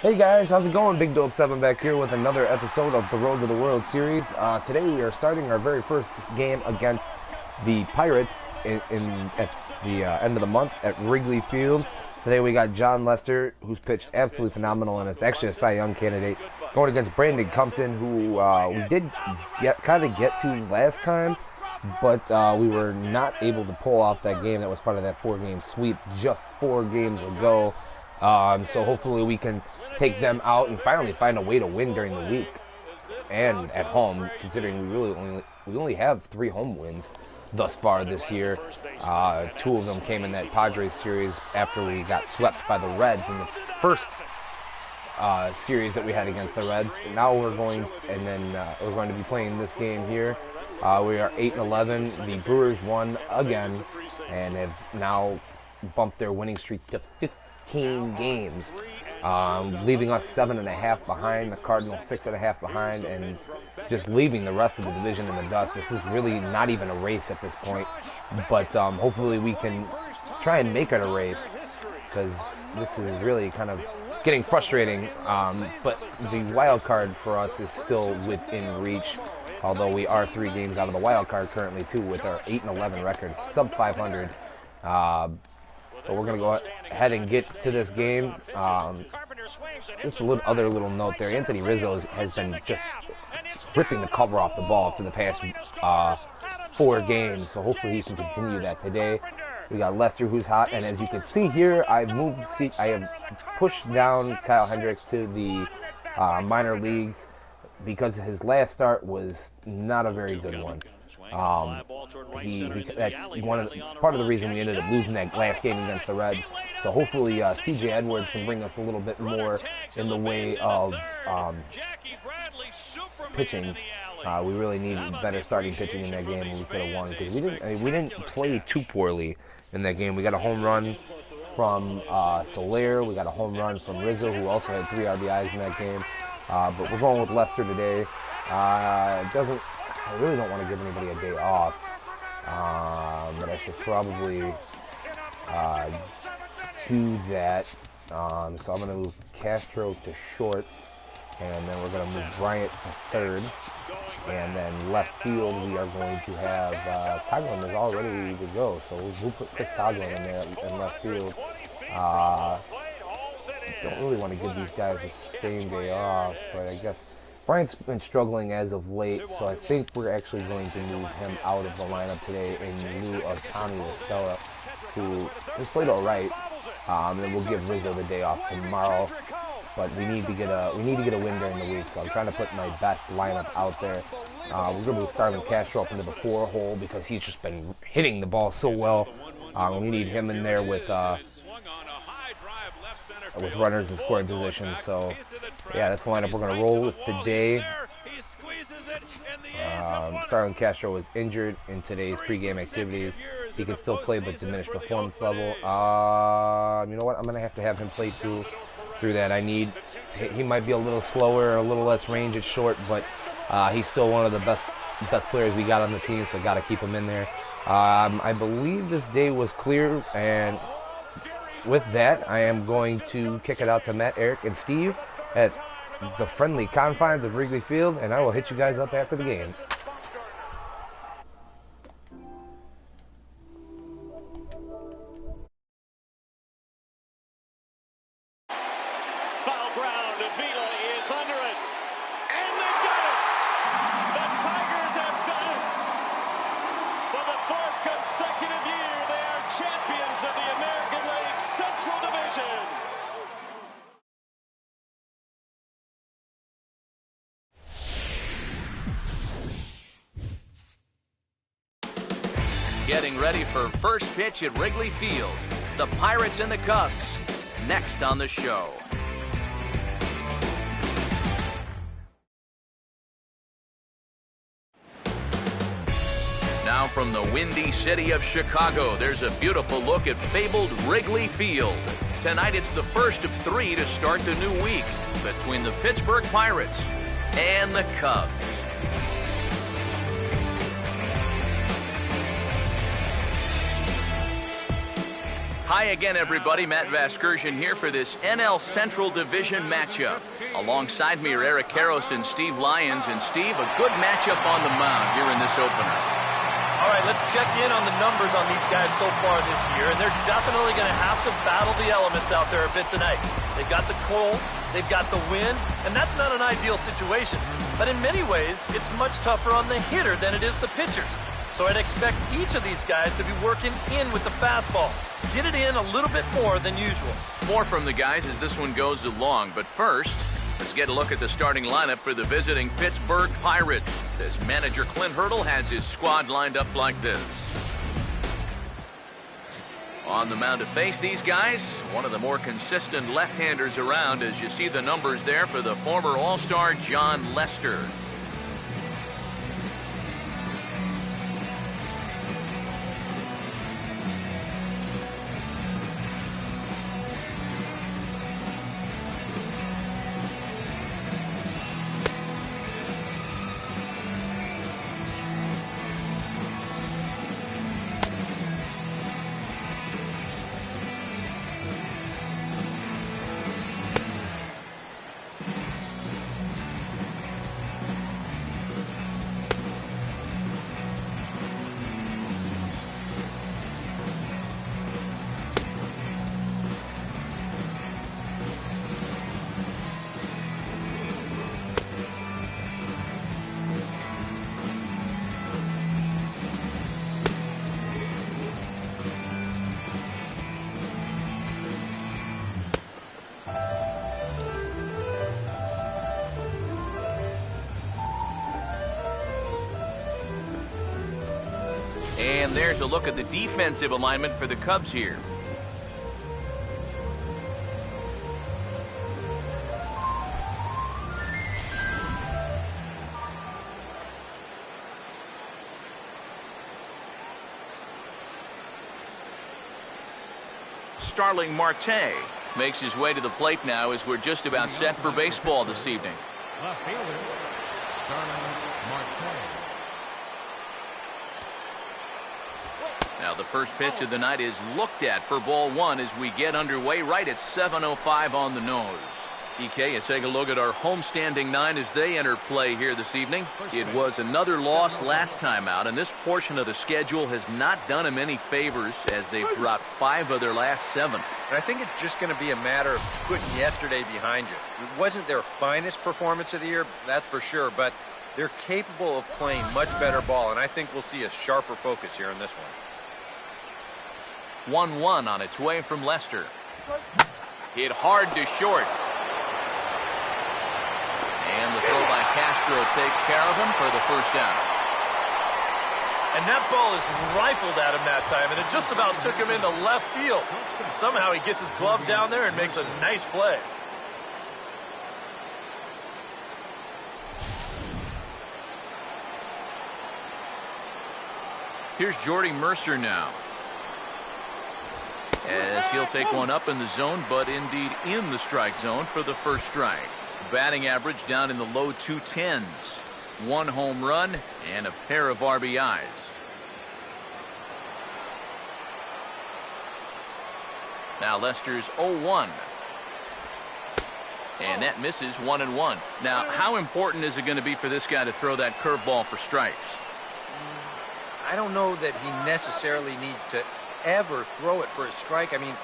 Hey guys, how's it going? Big Dope 7 back here with another episode of the Road to the World Series. Today we are starting our very first game against the Pirates at the end of the month at Wrigley Field. Today we got Jon Lester, who's pitched absolutely phenomenal, and it's actually a Cy Young candidate, going against Brandon Compton, who we did get to last time, but we were not able to pull off that game that was part of that four-game sweep just 4 games ago. So hopefully we can take them out and finally find a way to win during the week and at home, considering we only have 3 home wins thus far this year. 2 of them came in that Padres series after we got swept by the Reds in the first series that we had against the Reds. Now we're going to be playing this game here. We are 8-11. The Brewers won again and have now bumped their winning streak to 15 games, leaving us 7.5 behind, the Cardinals 6.5 behind, and just leaving the rest of the division in the dust. This is really not even a race at this point, but hopefully we can try and make it a race, because this is really kind of getting frustrating, but the wild card for us is still within reach, although we are 3 games out of the wild card currently too, with our 8-11 record, sub 500. But we're going to go ahead and get to this game. Just a other little note there. Anthony Rizzo has been just ripping the cover off the ball for the past 4 games, so hopefully he can continue that today. We got Lester, who's hot, and as you can see here, I have pushed down Kyle Hendricks to the minor leagues because his last start was not a very good one. That's part of the reason we ended up losing that last game against the Reds. So hopefully C.J. Edwards can bring us a little bit more in the way of pitching. We really need better starting pitching in that game, and we could have won because we didn't play too poorly in that game. We got a home run from Soler. We got a home run from Rizzo, who also had 3 RBIs in that game. But we're going with Lester today. I really don't want to give anybody a day off, but I should probably do that. So I'm going to move Castro to short, and then we're going to move Bryant to third, and then left field we are going to have Coghlan is all ready to go, so we'll put Chris Coghlan in there in left field. Don't really want to give these guys the same day off, but I guess Bryant's been struggling as of late, so I think we're actually going to move him out of the lineup today in lieu of Tommy Estella, who has played all right. And we'll give Rizzo the day off tomorrow, but we need to get a win during the week. So I'm trying to put my best lineup out there. We're going to move Starlin Castro up into the 4 hole because he's just been hitting the ball so well. We need him in there with runners in scoring positions. So yeah, that's the lineup we're going to roll with today. Starlin Castro was injured in today's pregame activities. He can still play, but diminished performance level. You know what? I'm going to have him play through that. He might be a little slower, a little less range at short, but he's still one of the best players we got on the team, so got to keep him in there. I believe this day was clear, and with that, I am going to kick it out to Matt, Eric, and Steve at the friendly confines of Wrigley Field, and I will hit you guys up after the game. Foul ground, Avila is under it, and they've done it! The Tigers have done it! For the 4th consecutive year, they are champions of the American League Central Division! Getting ready for first pitch at Wrigley Field. The Pirates and the Cubs, next on the show. Now from the windy city of Chicago, there's a beautiful look at fabled Wrigley Field. Tonight it's the first of 3 to start the new week between the Pittsburgh Pirates and the Cubs. Hi again, everybody. Matt Vasgersian here for this NL Central Division matchup. Alongside me are Eric Karros and Steve Lyons. And Steve, a good matchup on the mound here in this opener. All right, let's check in on the numbers on these guys so far this year, and they're definitely going to have to battle the elements out there a bit tonight. They've got the cold, they've got the wind, and that's not an ideal situation. But in many ways, it's much tougher on the hitter than it is the pitchers. So I'd expect each of these guys to be working in with the fastball. Get it in a little bit more than usual. More from the guys as this one goes along. But first, let's get a look at the starting lineup for the visiting Pittsburgh Pirates. As manager Clint Hurdle has his squad lined up like this. On the mound to face these guys, one of the more consistent left-handers around, as you see the numbers there for the former All-Star Jon Lester. And there's a look at the defensive alignment for the Cubs here. Starling Marte makes his way to the plate now as we're just about set for baseball this evening. Left fielder, Starling Marte. Now the first pitch of the night is looked at for ball one as we get underway right at 7:05 on the nose. EK, you take a look at our homestanding nine as they enter play here this evening. It was another loss last time out, and this portion of the schedule has not done them any favors as they've dropped 5 of their last 7. And I think it's just going to be a matter of putting yesterday behind you. It wasn't their finest performance of the year, that's for sure, but they're capable of playing much better ball, and I think we'll see a sharper focus here in this one. 1-1 on its way from Lester. Hit hard to short. And the throw by Castro takes care of him for the first down. And that ball is rifled at him that time, and it just about took him into left field. Somehow he gets his glove down there and makes a nice play. Here's Jordy Mercer now, as he'll take one up in the zone, but indeed in the strike zone for the first strike. Batting average down in the low 210s. 1 home run and a pair of RBIs. Now Lester's 0-1. And that misses 1-1. Now, how important is it going to be for this guy to throw that curveball for strikes? I don't know that he necessarily needs to ever throw it for a strike. I mean,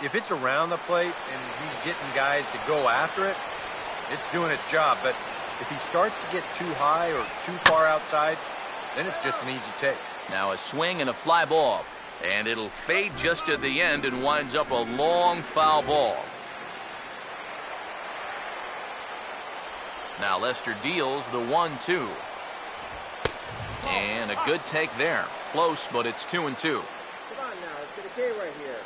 if it's around the plate and he's getting guys to go after it, it's doing its job. But if he starts to get too high or too far outside, then it's just an easy take. Now a swing and a fly ball, and it'll fade just at the end and winds up a long foul ball. Now Lester deals the 1-2. And a good take there. Close, but it's 2-2. Come on now, let's get a K right here.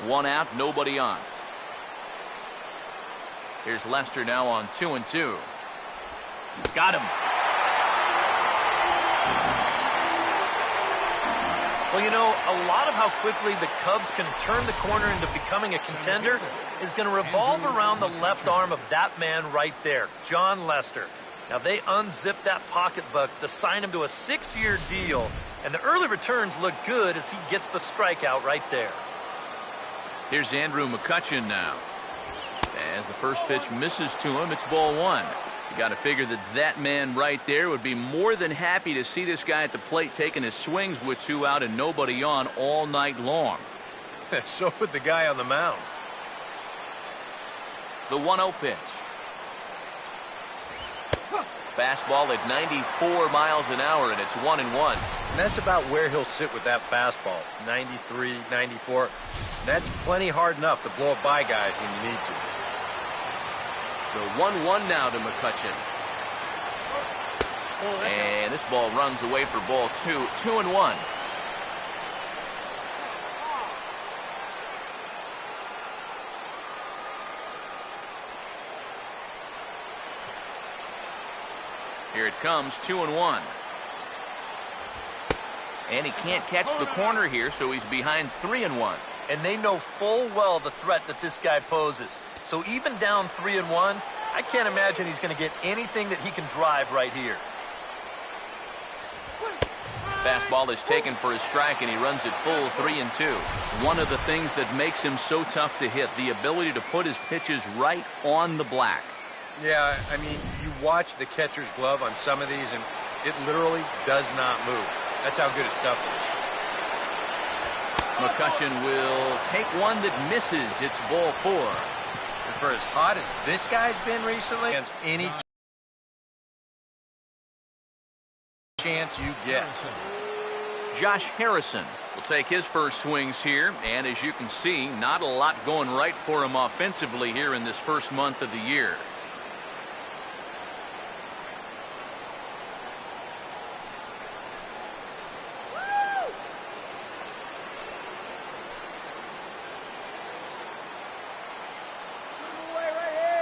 One out, nobody on. Here's Lester now on 2-2. Got him. Well, you know, a lot of how quickly the Cubs can turn the corner into becoming a contender is going to revolve around the left arm of that man right there, Jon Lester. Now, they unzipped that pocketbook to sign him to a 6-year deal, and the early returns look good as he gets the strikeout right there. Here's Andrew McCutchen now. As the first pitch misses to him, it's ball 1. You got to figure that man right there would be more than happy to see this guy at the plate taking his swings with 2 out and nobody on all night long. So would the guy on the mound. The 1-0 pitch. Fastball at 94 miles an hour, and it's 1-1. And that's about where he'll sit with that fastball. 93, 94. That's plenty hard enough to blow it by guys when you need to. The 1-1 now to McCutchen. And this ball runs away for ball 2. 2-1. Here it comes, 2-1. And he can't catch the corner here, so he's behind 3-1. And they know full well the threat that this guy poses. So even down 3-1, I can't imagine he's going to get anything that he can drive right here. Fastball is taken for a strike, and he runs it full 3-2. One of the things that makes him so tough to hit, the ability to put his pitches right on the black. Yeah, I mean, you watch the catcher's glove on some of these, and it literally does not move. That's how good his stuff is. McCutchen will take one that misses. It's ball 4. And for as hot as this guy's been recently, against any chance you get. Josh Harrison will take his first swings here, and as you can see, not a lot going right for him offensively here in this first month of the year.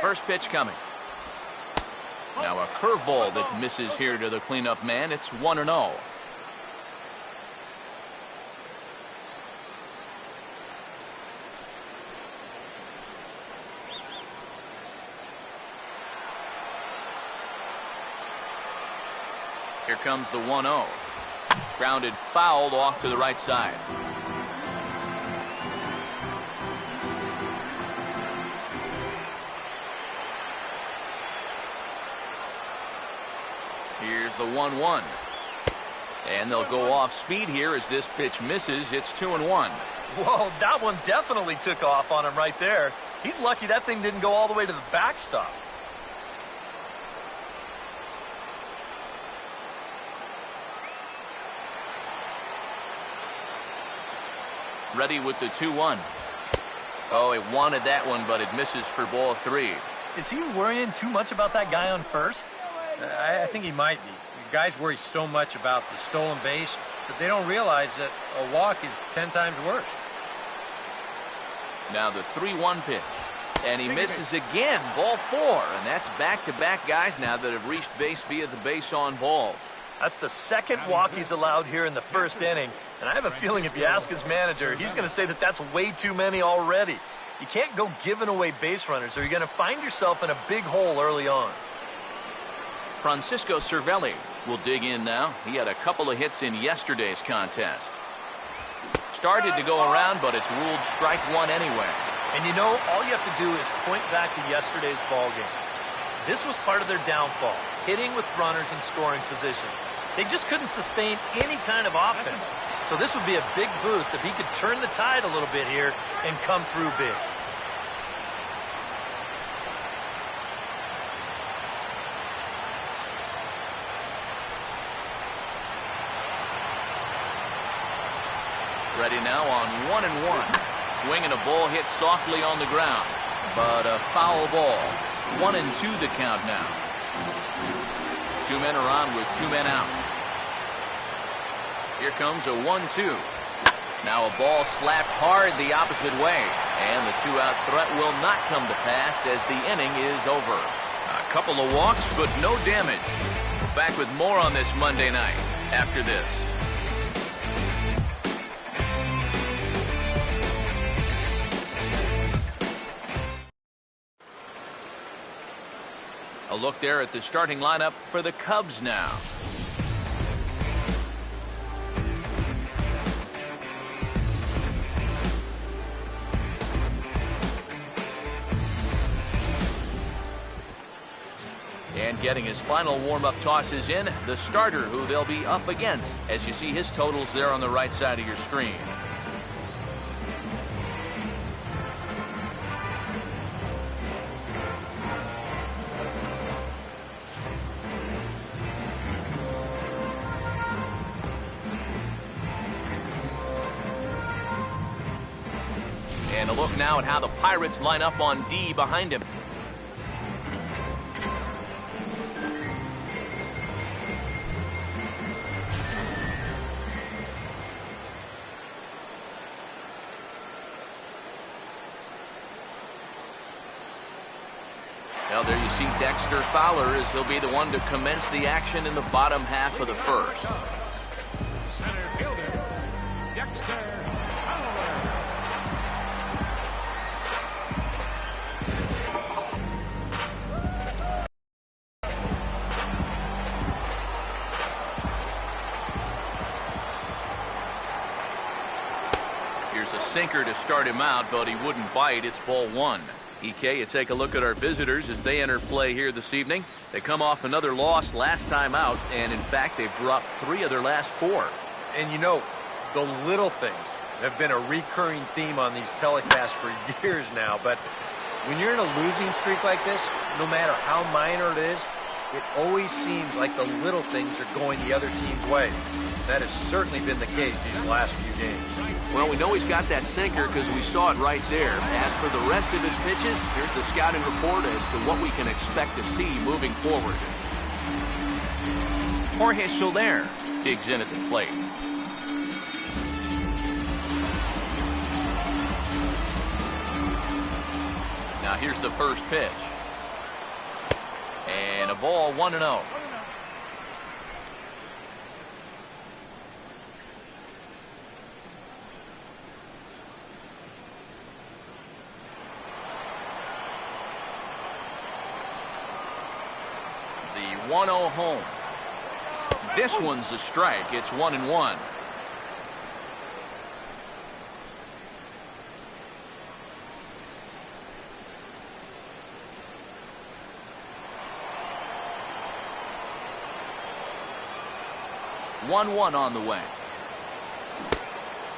First pitch coming. Now a curveball that misses here to the cleanup man. It's 1-0. Here comes the 1-0. Grounded fouled off to the right side. Here's the 1-1. And they'll go off speed here as this pitch misses. It's 2-1. Whoa, that one definitely took off on him right there. He's lucky that thing didn't go all the way to the backstop. Ready with the 2-1. Oh, he wanted that one, but it misses for ball 3. Is he worrying too much about that guy on first? I think he might be. Guys worry so much about the stolen base that they don't realize that a walk is 10 times worse. Now the 3-1 pitch. And he misses again, ball 4. And that's back-to-back guys now that have reached base via the base on balls. That's the second walk he's allowed here in the first inning. And I have a feeling if you ask his manager, he's going to say that that's way too many already. You can't go giving away base runners or you're going to find yourself in a big hole early on. Francisco Cervelli will dig in now. He had a couple of hits in yesterday's contest. Started to go around, but it's ruled strike 1 anyway. And you know, all you have to do is point back to yesterday's ball game. This was part of their downfall, hitting with runners in scoring position. They just couldn't sustain any kind of offense. So this would be a big boost if he could turn the tide a little bit here and come through big. Ready now on 1-1. Swinging a ball hit softly on the ground, but a foul ball. 1-2 the count now. 2 men are on with 2 men out. Here comes a 1-2. Now a ball slapped hard the opposite way, and the 2-out threat will not come to pass as the inning is over. A couple of walks, but no damage. Back with more on this Monday night after this. A look there at the starting lineup for the Cubs now. And getting his final warm-up tosses in, the starter who they'll be up against, as you see his totals there on the right side of your screen. And a look now at how the Pirates line up on D behind him. Well, there you see Dexter Fowler as he'll be the one to commence the action in the bottom half of the first. Center fielder, Dexter Fowler. Here's a sinker to start him out, but he wouldn't bite. It's ball one. EK, you take a look at our visitors as they enter play here this evening. They come off another loss last time out, and in fact, they've dropped 3 of their last 4. And you know, the little things have been a recurring theme on these telecasts for years now. But when you're in a losing streak like this, no matter how minor it is, it always seems like the little things are going the other team's way. That has certainly been the case these last few games. Well, we know he's got that sinker because we saw it right there. As for the rest of his pitches, here's the scouting report as to what we can expect to see moving forward. Jorge Soler digs in at the plate. Now here's the first pitch. And a ball, 1-0. The 1-0 home. This one's a strike. It's 1-1. On the way.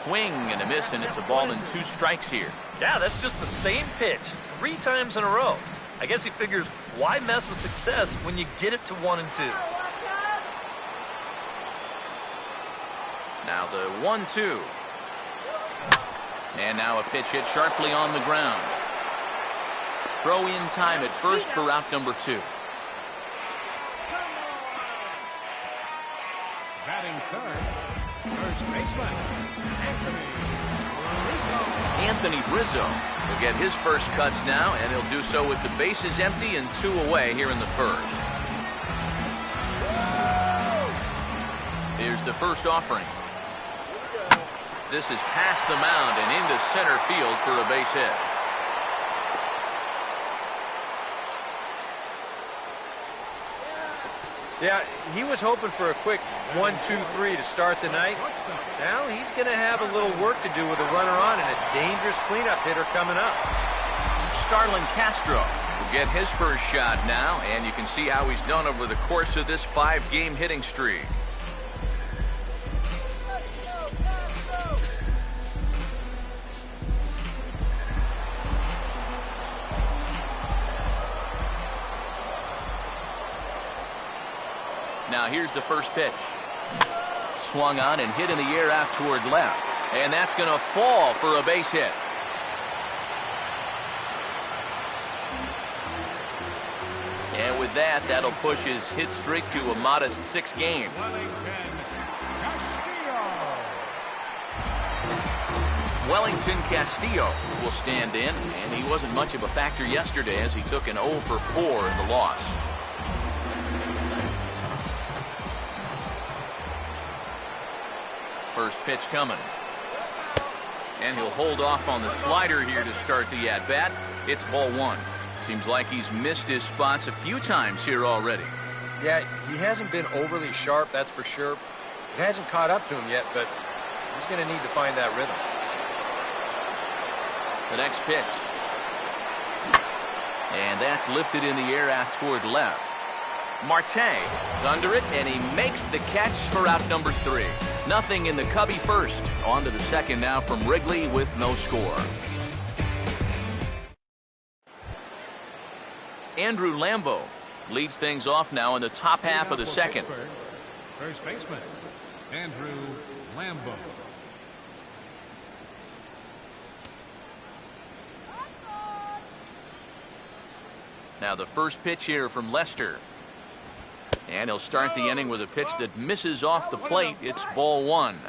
Swing and a miss, and it's a ball and 2 strikes here. Yeah, that's just the same pitch 3 times in a row. I guess he figures, why mess with success when you get it to 1 and 2? Now the 1-2. And now a pitch hit sharply on the ground. Throw in time at first for out number 2. Batting third, first baseman, Anthony Rizzo will get his first cuts now, and he'll do so with the bases empty and 2 away here in the first. Here's the first offering. This is past the mound and into center field for a base hit. Yeah, he was hoping for a quick 1-2-3 to start the night. Now he's going to have a little work to do with a runner on and a dangerous cleanup hitter coming up. Starlin Castro will get his first shot now, and you can see how he's done over the course of this 5-game hitting streak. Now here's the first pitch. Swung on and hit in the air out toward left. And that's going to fall for a base hit. And with that, that'll push his hit streak to a modest 6 games. Wellington Castillo will stand in, and he wasn't much of a factor yesterday as he took an 0 for 4 in the loss. First pitch coming. And he'll hold off on the slider here to start the at-bat. It's ball 1. Seems like he's missed his spots a few times here already. Yeah, he hasn't been overly sharp, that's for sure. It hasn't caught up to him yet, but he's going to need to find that rhythm. The next pitch. And that's lifted in the air out toward left. Marte is under it, and he makes the catch for out number 3. Nothing in the Cubby first. On to the second now from Wrigley with no score. Andrew Lambo leads things off now in the top half of the second. First baseman, Andrew Lambo. Now the first pitch here from Lester. And he'll start the inning with a pitch that misses off the plate. It's ball 1.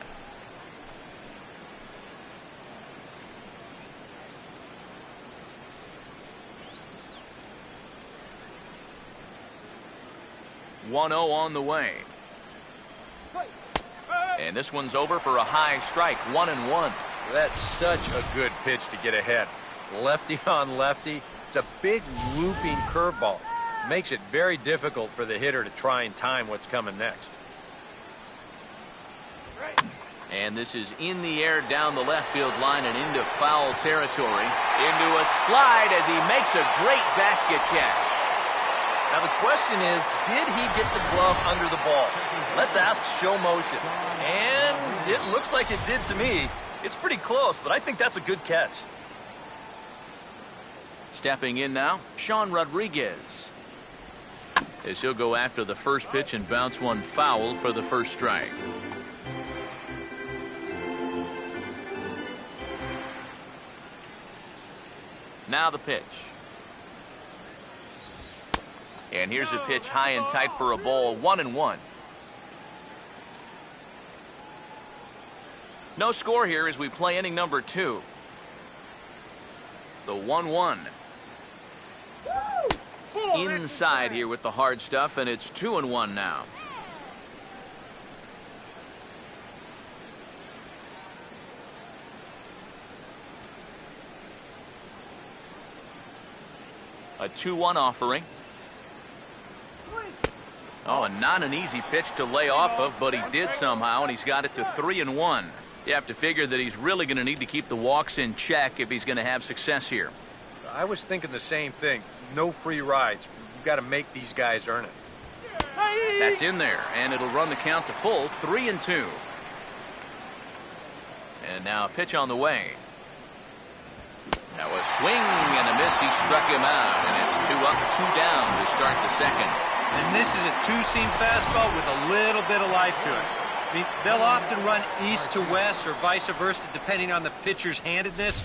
On the way. And this one's over for a high strike. 1-1. That's such a good pitch to get ahead. Lefty on lefty. It's a big looping curveball. Makes it very difficult for the hitter to try and time what's coming next. And this is in the air down the left field line and into foul territory. Into a slide as he makes a great basket catch. Now the question is, did he get the glove under the ball? Let's ask show motion. And it looks like it did to me. It's pretty close, but I think that's a good catch. Stepping in now, Sean Rodriguez. As he'll go after the first pitch and bounce one foul for the first strike. Now the pitch. And here's a pitch high and tight for a ball. 1-1. No score here as we play inning number 2. The 1-1. Inside here with the hard stuff, and it's 2-1 now. A 2-1 offering. Oh, and not an easy pitch to lay off of, but he did somehow, and he's got it to 3-1. You have to figure that he's really going to need to keep the walks in check if he's going to have success here. I was thinking the same thing. No free rides. You've got to make these guys earn it. That's in there, and it'll run the count to full. 3-2. And now a pitch on the way. Now a swing and a miss. He struck him out, and it's 2 up, 2 down to start the second. And this is a two-seam fastball with a little bit of life to it. I mean, they'll often run east to west or vice versa, depending on the pitcher's handedness.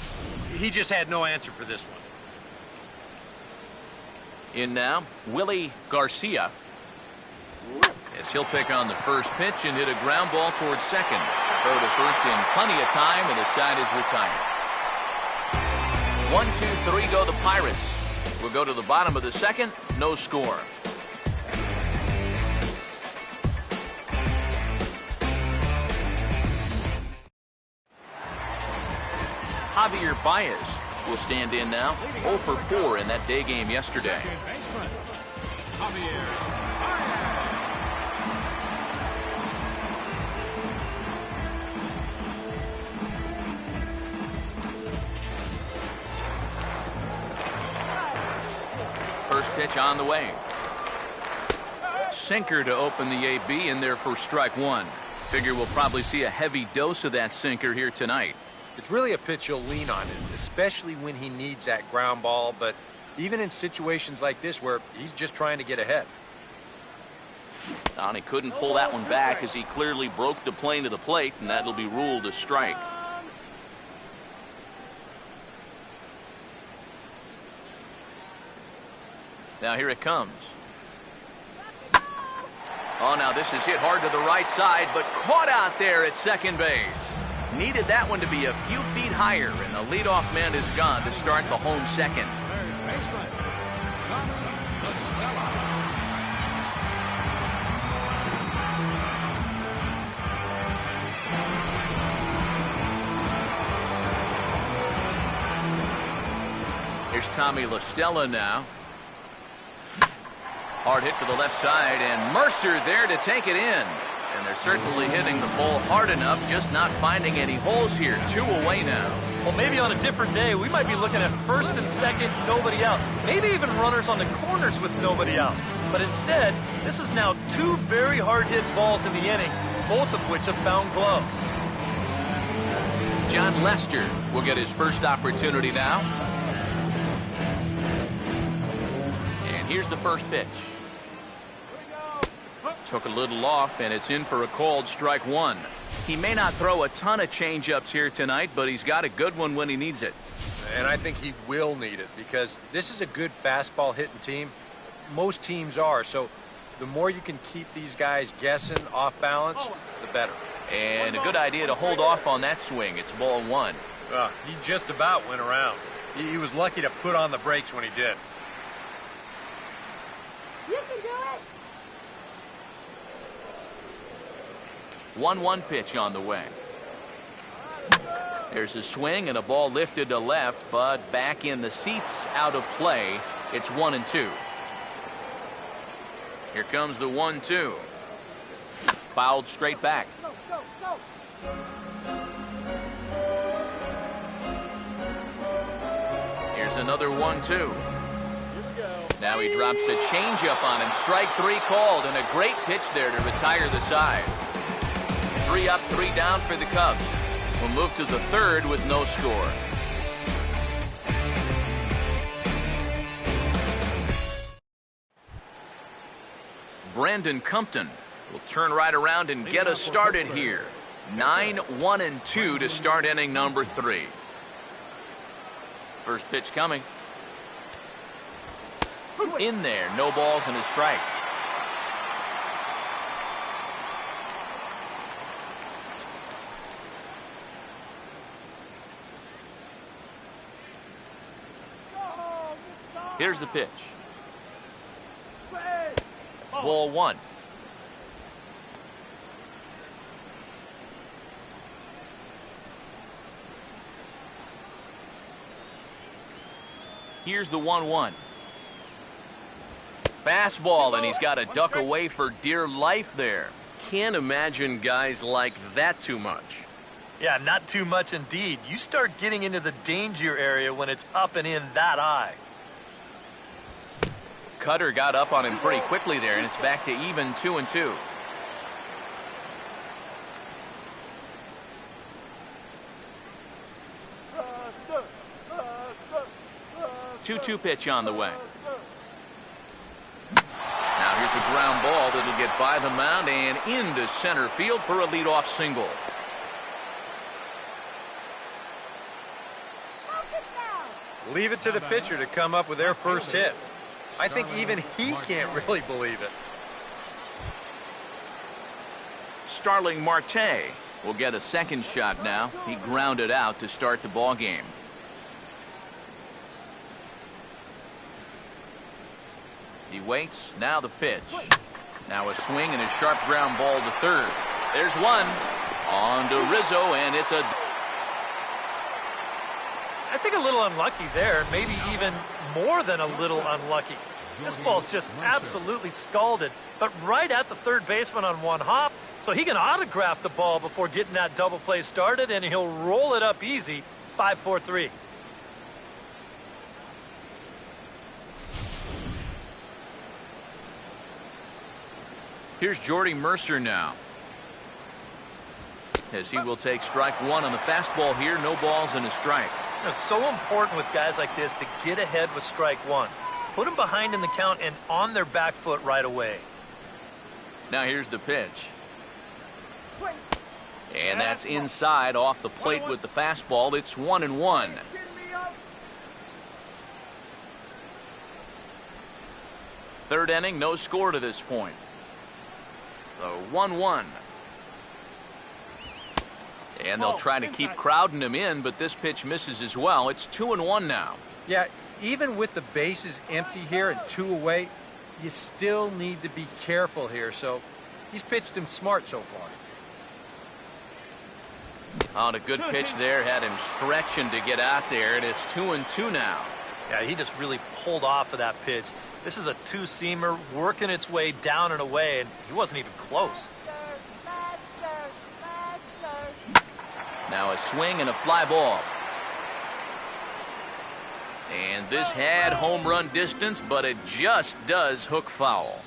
He just had no answer for this one. In now, Willie Garcia. As he'll pick on the first pitch and hit a ground ball towards second. Throw to first in plenty of time, and the side is retired. 1, 2, 3 go the Pirates. We'll go to the bottom of the second. No score. Javier Baez will stand in now. 0 for 4 in that day game yesterday. Second baseman, Javier Baez. First pitch on the way. Sinker to open the AB in there for strike 1. Figure we'll probably see a heavy dose of that sinker here tonight. It's really a pitch you'll lean on it, especially when he needs that ground ball, but even in situations like this where he's just trying to get ahead. And he couldn't pull that one back as he clearly broke the plane to the plate, and that'll be ruled a strike. Now here it comes. Oh, now this is hit hard to the right side, but caught out there at second base. Needed that one to be a few feet higher, and the leadoff man is gone to start the home second. Third baseman, Tommy Estella. Here's Tommy La Stella now. Hard hit to the left side, and Mercer there to take it in. And they're certainly hitting the ball hard enough, just not finding any holes here. 2 away now. Well, maybe on a different day, we might be looking at first and second, nobody out. Maybe even runners on the corners with nobody out. But instead, this is now 2 very hard-hit balls in the inning, both of which have found gloves. John Lester will get his first opportunity now. And here's the first pitch. Took a little off, and it's in for a called strike 1. He may not throw a ton of changeups here tonight, but he's got a good one when he needs it. And I think he will need it because this is a good fastball hitting team. Most teams are, so the more you can keep these guys guessing off balance, the better. And a good idea to hold off on that swing. It's ball 1. He just about went around. He was lucky to put on the brakes when he did. You can do it. 1-1 pitch on the way. There's a swing and a ball lifted to left, but back in the seats, out of play. It's 1-2. Here comes the 1-2. Fouled straight back. Go, go, go. Here's another 1-2. Now he drops a changeup on him. Strike 3 called, and a great pitch there to retire the side. 3 up, 3 down for the Cubs. We'll move to the 3rd with no score. Brandon Compton will turn right around and get us started here. 9-1-2 to start inning number 3. First pitch coming. In there, no balls and a strike. Here's the pitch. Ball 1. Here's the 1-1. Fastball, and he's got to duck away for dear life there. Can't imagine guys like that too much. Yeah, not too much indeed. You start getting into the danger area when it's up and in that high. Cutter got up on him pretty quickly there, and it's back to even 2-2. 2-2 pitch on the way. Now here's a ground ball that'll get by the mound and into center field for a leadoff single. Leave it to the pitcher to come up with their first hit. I think even he can't really believe it. Starling Marte will get a second shot now. He grounded out to start the ball game. He waits. Now the pitch. Now a swing and a sharp ground ball to third. There's one. On to Rizzo, and it's a... I think a little unlucky there, maybe even more than a little unlucky. This ball's just absolutely scalded, but right at the third baseman on one hop, so he can autograph the ball before getting that double play started, and he'll roll it up easy. 5-4-3. Here's Jordy Mercer now, as he will take strike 1 on the fastball here. No balls and a strike. It's so important with guys like this to get ahead with strike 1. Put them behind in the count and on their back foot right away. Now here's the pitch. And that's inside off the plate with the fastball. It's 1-1. Third inning, no score to this point. So 1-1. And they'll try to keep crowding him in, but this pitch misses as well. It's 2-1 now. Yeah, even with the bases empty here and 2 away, you still need to be careful here. So he's pitched him smart so far. On a good pitch there, had him stretching to get out there, and it's 2-2 now. Yeah, he just really pulled off of that pitch. This is a two-seamer working its way down and away, and he wasn't even close. Now a swing and a fly ball. And this had home run distance, but it just does hook foul.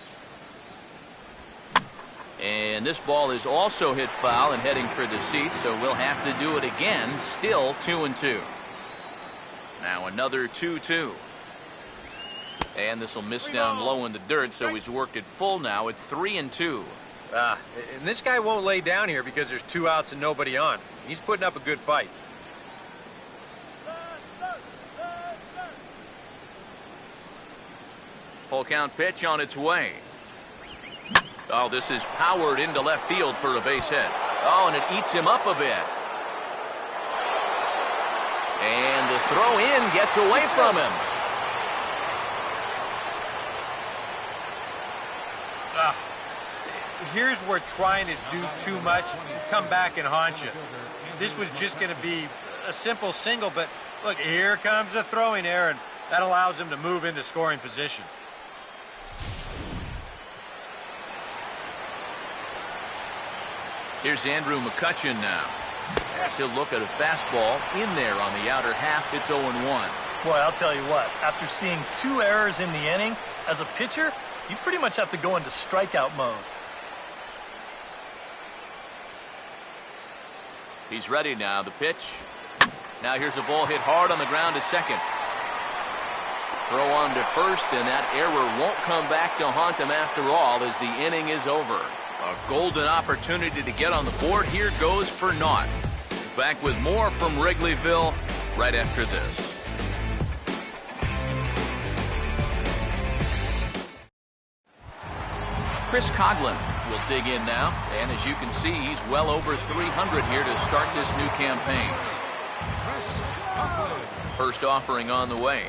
And this ball is also hit foul and heading for the seats, so we'll have to do it again. Still 2-2. Now another 2-2. And this will miss down low in the dirt, so he's worked it full now at 3-2. And this guy won't lay down here because there's 2 outs and nobody on. He's putting up a good fight. Full count pitch on its way. Oh, this is powered into left field for a base hit. Oh, and it eats him up a bit. And the throw in gets away from him. Here's where trying to do too much come back and haunt you. This was just going to be a simple single, but look, here comes a throwing error, and that allows him to move into scoring position. Here's Andrew McCutchen now. He'll look at a fastball in there on the outer half. It's 0-1. Boy, I'll tell you what, after seeing 2 errors in the inning, as a pitcher, you pretty much have to go into strikeout mode. He's ready now. The pitch. Now here's a ball hit hard on the ground to second. Throw on to first, and that error won't come back to haunt him after all as the inning is over. A golden opportunity to get on the board here goes for naught. Back with more from Wrigleyville right after this. Chris Coghlan will dig in now, and as you can see, he's well over 300 here to start this new campaign. First offering on the way.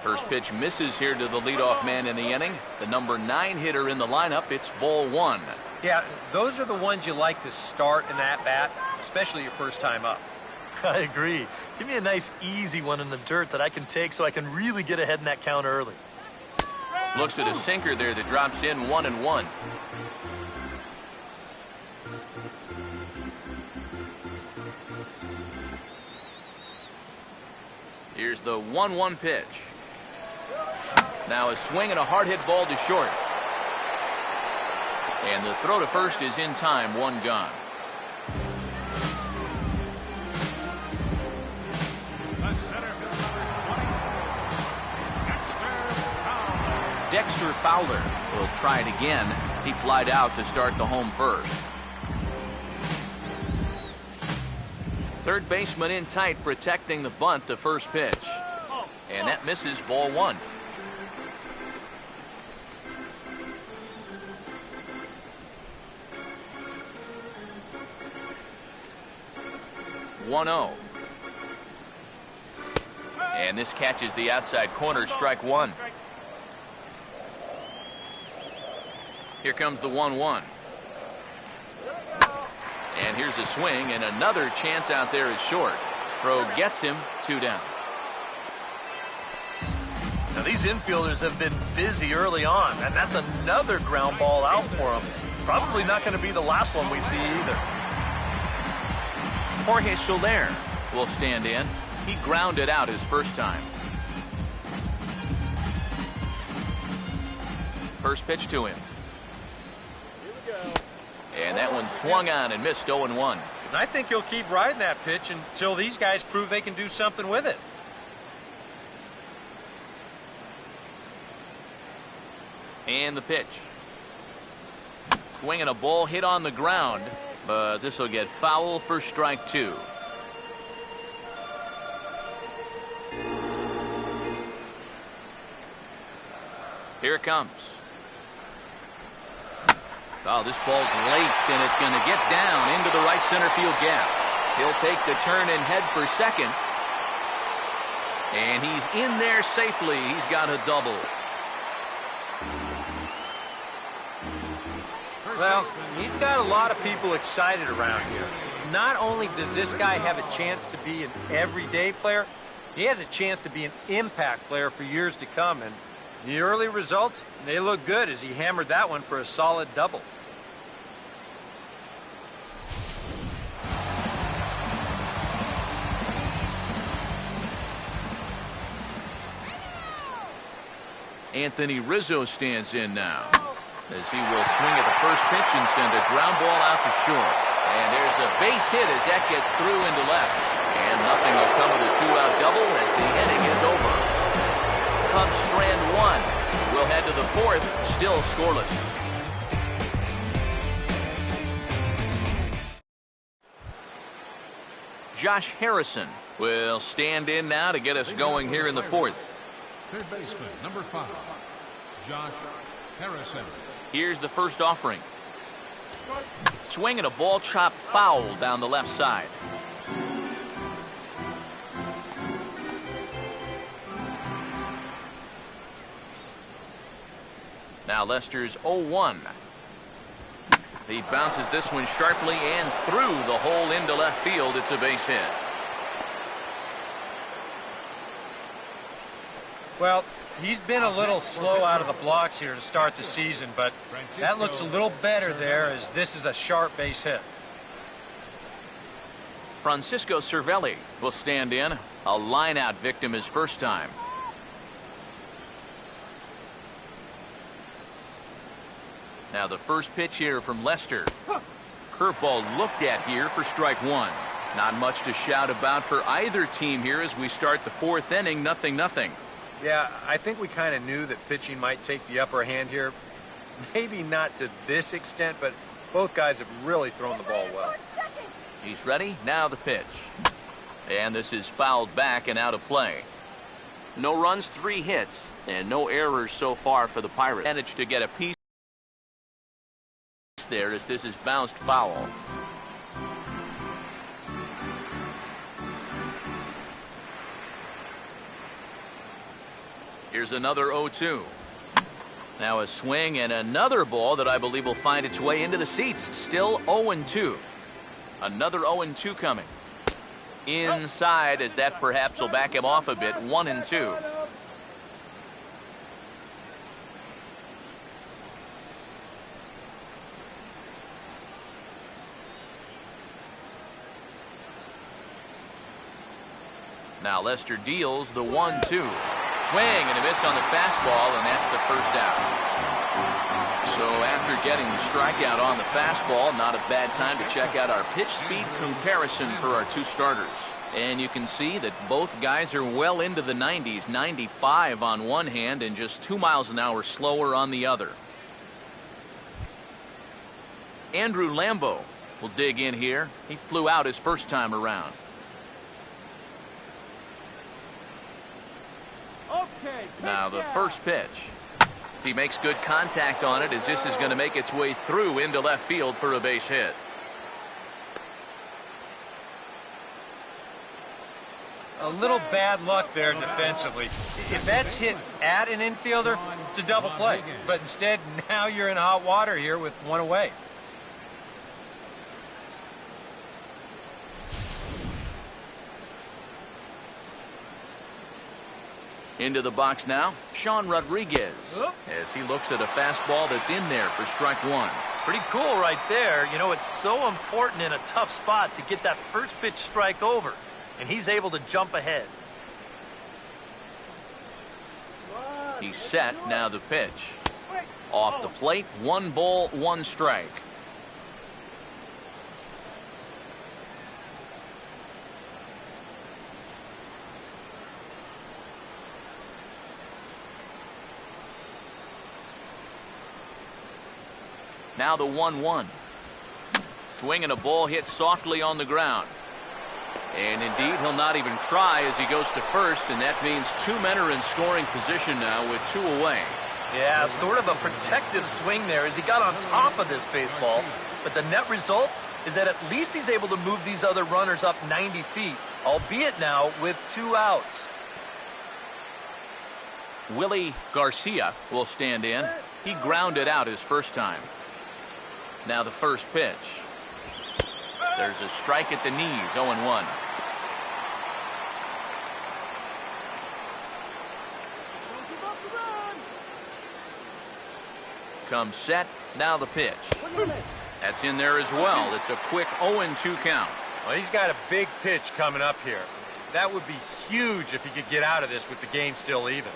First pitch misses here to the leadoff man in the inning. The number 9 hitter in the lineup. It's ball 1. Yeah, those are the ones you like to start in that bat, especially your first time up. I agree. Give me a nice, easy one in the dirt that I can take so I can really get ahead in that count early. Looks at a sinker there that drops in 1-1. Here's the 1-1 pitch. Now a swing and a hard hit ball to short. And the throw to first is in time, 1 gone. The center fielder, 20, Dexter Fowler will try it again. He flied out to start the home first. Third baseman in tight, protecting the bunt, the first pitch. And that misses, ball 1. And this catches the outside corner, strike 1. Here comes the 1-1. And here's a swing, and another chance out there is short. Throw gets him, 2 down. Now these infielders have been busy early on, and that's another ground ball out for them. Probably not going to be the last one we see either. Jorge Soler will stand in. He grounded out his first time. First pitch to him. And that one swung on and missed, 0-1. And I think he'll keep riding that pitch until these guys prove they can do something with it. And the pitch. Swinging a ball hit on the ground, but this will get foul for strike 2. Here it comes. Oh, this ball's laced, and it's going to get down into the right center field gap. He'll take the turn and head for second. And he's in there safely. He's got a double. Well, he's got a lot of people excited around here. Not only does this guy have a chance to be an everyday player, He has a chance to be an impact player for years to come, and the early results, they look good as he hammered that one for a solid double. Anthony Rizzo stands in now as he will swing at the first pitch and send a ground ball out to short. And there's a base hit as that gets through into left. And nothing will come of the two-out double as the inning is over. Cubs strand one. We'll head to the fourth, still scoreless. Josh Harrison will stand in now to get us going here in the fourth. Third baseman, number 5, Josh Harrison. Here's the first offering. Swinging a ball chopped foul down the left side. Now Lester's 0-1. He bounces this one sharply and through the hole into left field. It's a base hit. Well, he's been a little slow out of the blocks here to start the season, but that looks a little better there as this is a sharp base hit. Francisco Cervelli will stand in. A line-out victim his first time. Now the first pitch here from Lester. Curveball looked at here for strike one. Not much to shout about for either team here as we start the fourth inning. 0-0. Yeah, I think we kind of knew that pitching might take the upper hand here. Maybe not to this extent, but both guys have really thrown the ball well. He's ready. Now the pitch. And this is fouled back and out of play. No runs, 3 hits, and no errors so far for the Pirates. Managed to get a piece there as this is bounced foul. Here's another 0-2. Now a swing and another ball that I believe will find its way into the seats. Still 0-2. Another 0-2 coming. Inside as that perhaps will back him off a bit. 1-2. Now Lester deals the 1-2. Swing and a miss on the fastball, and that's the first out. So after getting the strikeout on the fastball, not a bad time to check out our pitch speed comparison for our two starters. And you can see that both guys are well into the 90s, 95 on one hand and just 2 miles an hour slower on the other. Andrew Lambo will dig in here. He flew out his first time around. Now the first pitch. He makes good contact on it as this is going to make its way through into left field for a base hit. A little bad luck there defensively. If that's hit at an infielder, it's a double play. But instead, now you're in hot water here with one away. Into the box now, Sean Rodriguez, as he looks at a fastball that's in there for strike one. Pretty cool right there. You know, it's so important in a tough spot to get that first pitch strike over, and he's able to jump ahead. He's set. Now the pitch. Off the plate, 1 ball, 1 strike. Now the 1-1. Swinging a ball hit softly on the ground. And indeed, he'll not even try as he goes to first, and that means 2 men are in scoring position now with 2 away. Yeah, sort of a protective swing there as he got on top of this baseball. But the net result is that at least he's able to move these other runners up 90 feet, albeit now with 2 outs. Willie Garcia will stand in. He grounded out his first time. Now the first pitch. There's a strike at the knees, 0-1. comes set. Now the pitch. That's in there as well. It's a quick 0-2 count. Well, he's got a big pitch coming up here. That would be huge if he could get out of this with the game still even.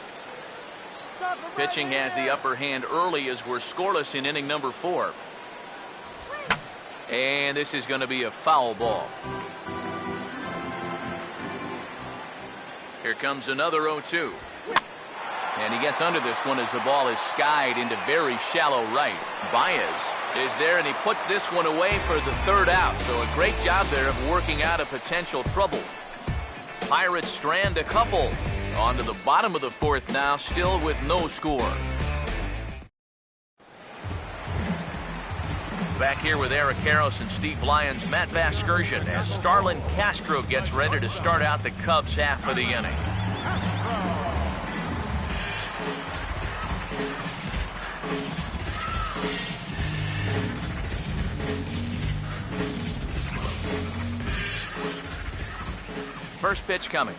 Pitching has the upper hand early as we're scoreless in inning number 4. And this is going to be a foul ball. Here comes another 0-2. And he gets under this one as the ball is skied into very shallow right. Baez is there, and he puts this one away for the third out. So a great job there of working out a potential trouble. Pirates strand a couple. On to the bottom of the 4th now, still with no score. Back here with Eric Karros and Steve Lyons, Matt Vasgersian, as Starlin Castro gets ready to start out the Cubs half of the inning. First pitch coming.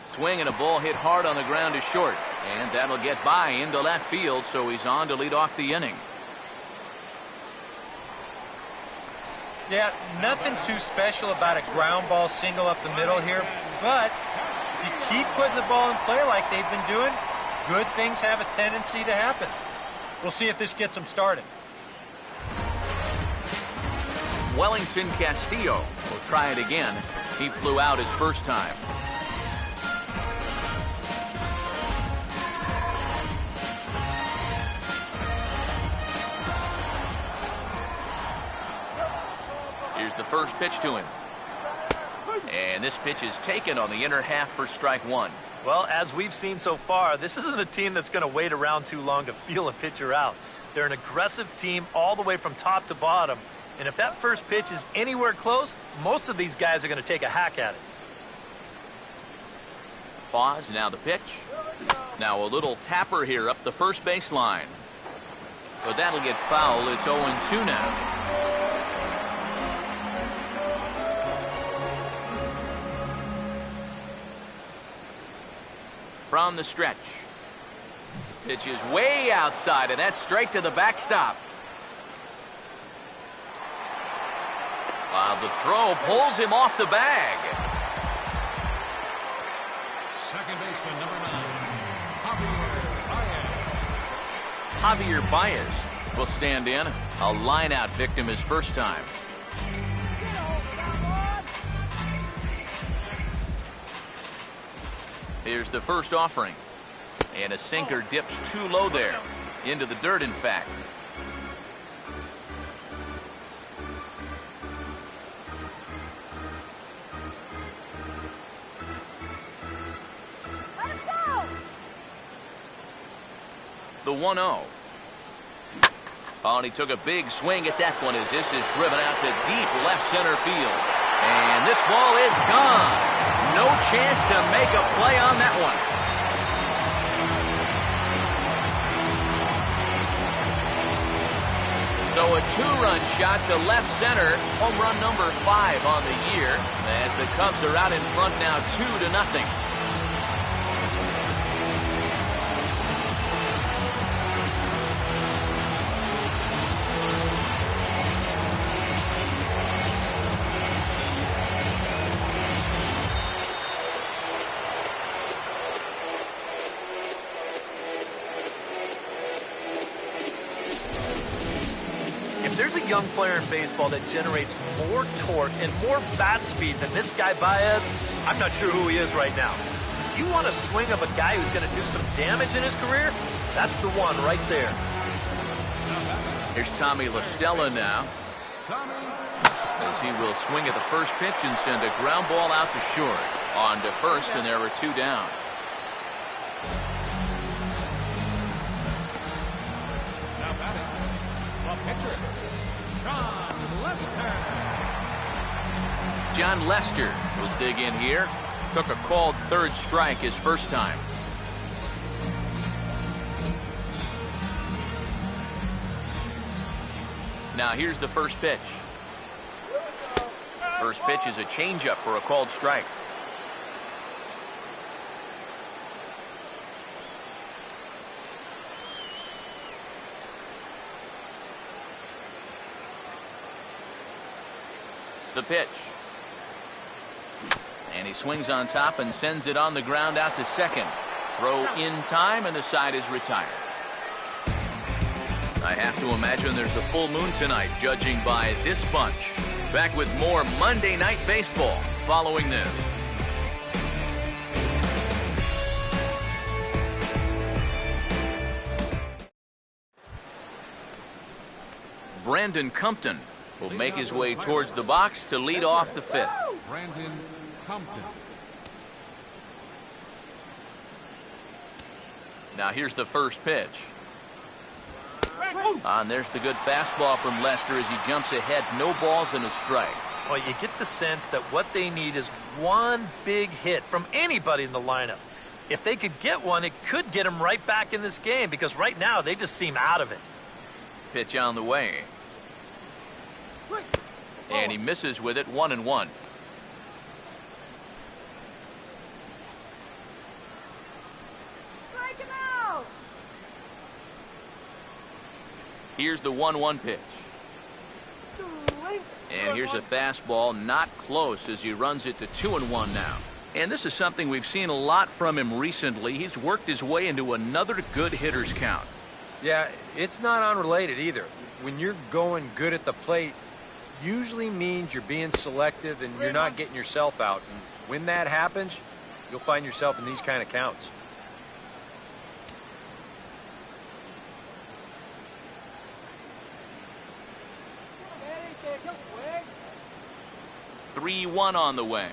Swing and a ball hit hard on the ground is short. And that'll get by into left field, so he's on to lead off the inning. Yeah, nothing too special about a ground ball single up the middle here. But if you keep putting the ball in play like they've been doing, good things have a tendency to happen. We'll see if this gets them started. Wellington Castillo will try it again. He flew out his first time. Here's the first pitch to him. And this pitch is taken on the inner half for strike 1. Well, as we've seen so far, this isn't a team that's going to wait around too long to feel a pitcher out. They're an aggressive team all the way from top to bottom. And if that first pitch is anywhere close, most of these guys are going to take a hack at it. Pause, now the pitch. Now a little tapper here up the first baseline. But that'll get foul. It's 0-2 now. From the stretch. Pitch is way outside, and that's straight to the backstop. While the throw pulls him off the bag. Second baseman, number 9, Javier Baez. Javier Baez will stand in. A line-out victim his first time. Here's the first offering. And a sinker dips too low there. Into the dirt, in fact. The 1-0. Oh, and he took a big swing at that one as this is driven out to deep left center field. And this ball is gone. No chance to make a play on that one. So a 2-run shot to left center. Home run number 5 on the year. As the Cubs are out in front now 2-0. There's a young player in baseball that generates more torque and more bat speed than this guy Baez. I'm not sure who he is right now. If you want a swing of a guy who's going to do some damage in his career, that's the one right there. Here's Tommy La Stella now. As he will swing at the first pitch and send a ground ball out to short. On to first, and there are 2 down. Now batting, the pitcher, Jon Lester. Jon Lester will dig in here. Took a called third strike his first time. Now here's the first pitch. First pitch is a changeup for a called strike. The pitch. And he swings on top and sends it on the ground out to second. Throw in time, and the side is retired. I have to imagine there's a full moon tonight, judging by this bunch. Back with more Monday Night Baseball following this. Brandon Compton will make his way towards the box to lead off the fifth. Brandon Compton. Now here's the first pitch. And there's the good fastball from Lester as he jumps ahead. No balls and a strike. Well, you get the sense that what they need is one big hit from anybody in the lineup. If they could get one, it could get them right back in this game, because right now they just seem out of it. Pitch on the way. And he misses with it, 1-1. Strike him out! Here's the 1-1 pitch. And here's a fastball, not close, as he runs it to 2-1 now. And this is something we've seen a lot from him recently. He's worked his way into another good hitter's count. Yeah, it's not unrelated either. When you're going good at the plate, usually means you're being selective and you're not getting yourself out. And when that happens, you'll find yourself in these kind of counts. Three 3-1 on the way.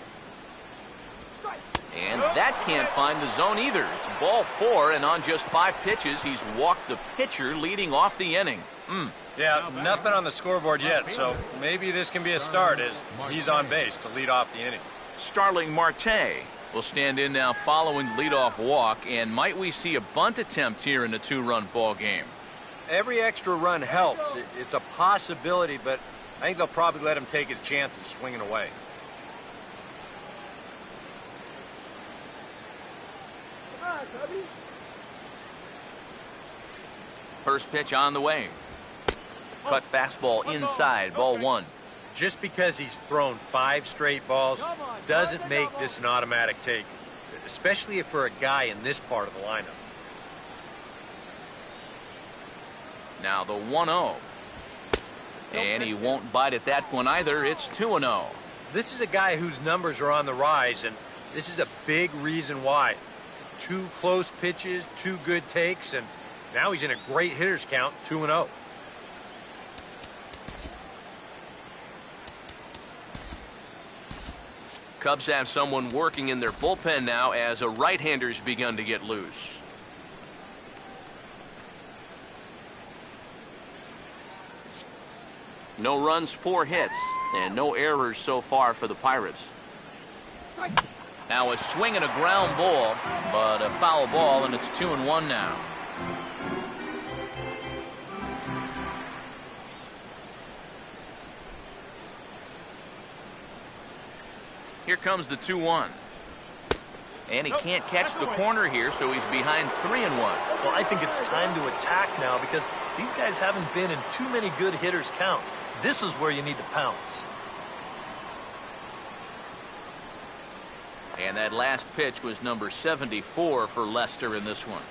And that can't find the zone either. It's ball 4, and on just 5 pitches, he's walked the pitcher leading off the inning. Yeah, nothing on the scoreboard yet, so maybe this can be a start as he's on base to lead off the inning. Starling Marte will stand in now following the leadoff walk, and might we see a bunt attempt here in a 2-run ball game? Every extra run helps. It's a possibility, but I think they'll probably let him take his chances swinging away. First pitch on the way. Cut fastball inside, ball 1. Just because he's thrown 5 straight balls doesn't make this an automatic take, especially for a guy in this part of the lineup. Now the 1-0. And he won't bite at that one either. It's 2-0. This is a guy whose numbers are on the rise, and this is a big reason why. 2 close pitches, 2 good takes, and now he's in a great hitter's count, 2-0. Cubs have someone working in their bullpen now as a right-hander's begun to get loose. No runs, 4 hits, and no errors so far for the Pirates. Now a swing and a ground ball, but a foul ball, and it's 2-1 now. Here comes the 2-1. And he can't catch the corner here, so he's behind 3-1. Well, I think it's time to attack now, because these guys haven't been in too many good hitters' counts. This is where you need to pounce. And that last pitch was number 74 for Lester in this one.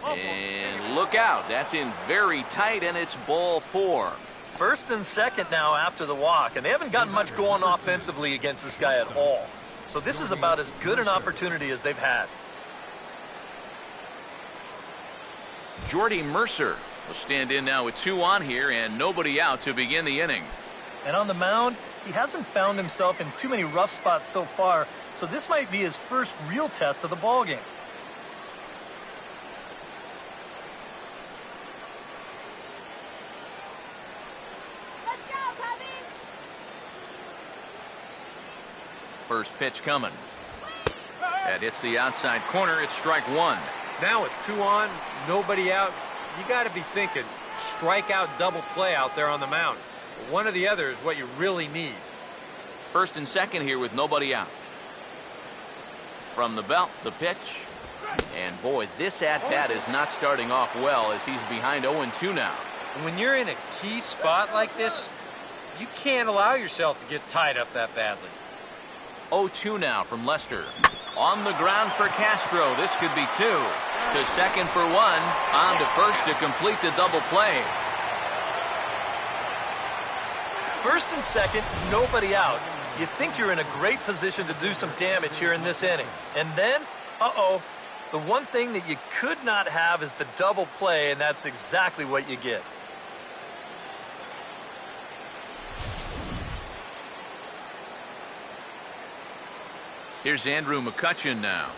And look out, that's in very tight, and it's ball 4. First and second now after the walk, and they haven't gotten much going offensively against this guy at all. So this is about as good an opportunity as they've had. Jordy Mercer will stand in now with 2 on here and nobody out to begin the inning. And on the mound, he hasn't found himself in too many rough spots so far, so this might be his first real test of the ballgame. Let's go, Cubby! First pitch coming. That hits the outside corner. It's strike 1. Now with 2 on, nobody out, you got to be thinking strikeout double play out there on the mound. One or the other is what you really need. First and second here with nobody out. From the belt, the pitch. And boy, this at-bat is not starting off well as he's behind 0-2 now. And when you're in a key spot like this, You can't allow yourself to get tied up that badly. 0-2 now from Lester. On the ground for Castro. This could be 2. To second for 1. On to first to complete the double play. First and second, nobody out. You think you're in a great position to do some damage here in this inning. And then, the one thing that you could not have is the double play, and that's exactly what you get. Here's Andrew McCutchen now,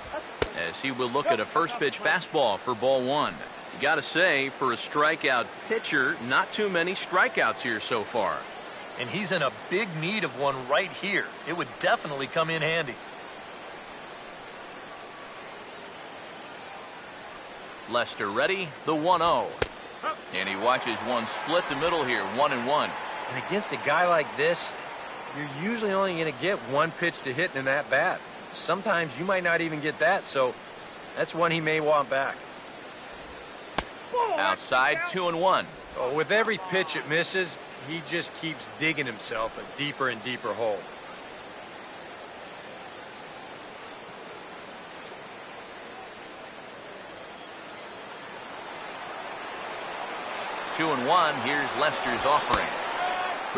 as he will look at a first pitch fastball for ball 1. You got to say, for a strikeout pitcher, not too many strikeouts here so far. And he's in a big need of one right here. It would definitely come in handy. Lester ready, the 1-0. And he watches one split the middle here, 1-1. And against a guy like this, you're usually only going to get one pitch to hit in that bat. Sometimes you might not even get that, so that's one he may want back. Outside, 2-1. Oh, with every pitch it misses, he just keeps digging himself a deeper and deeper hole. Two and 1. Here's Lester's offering.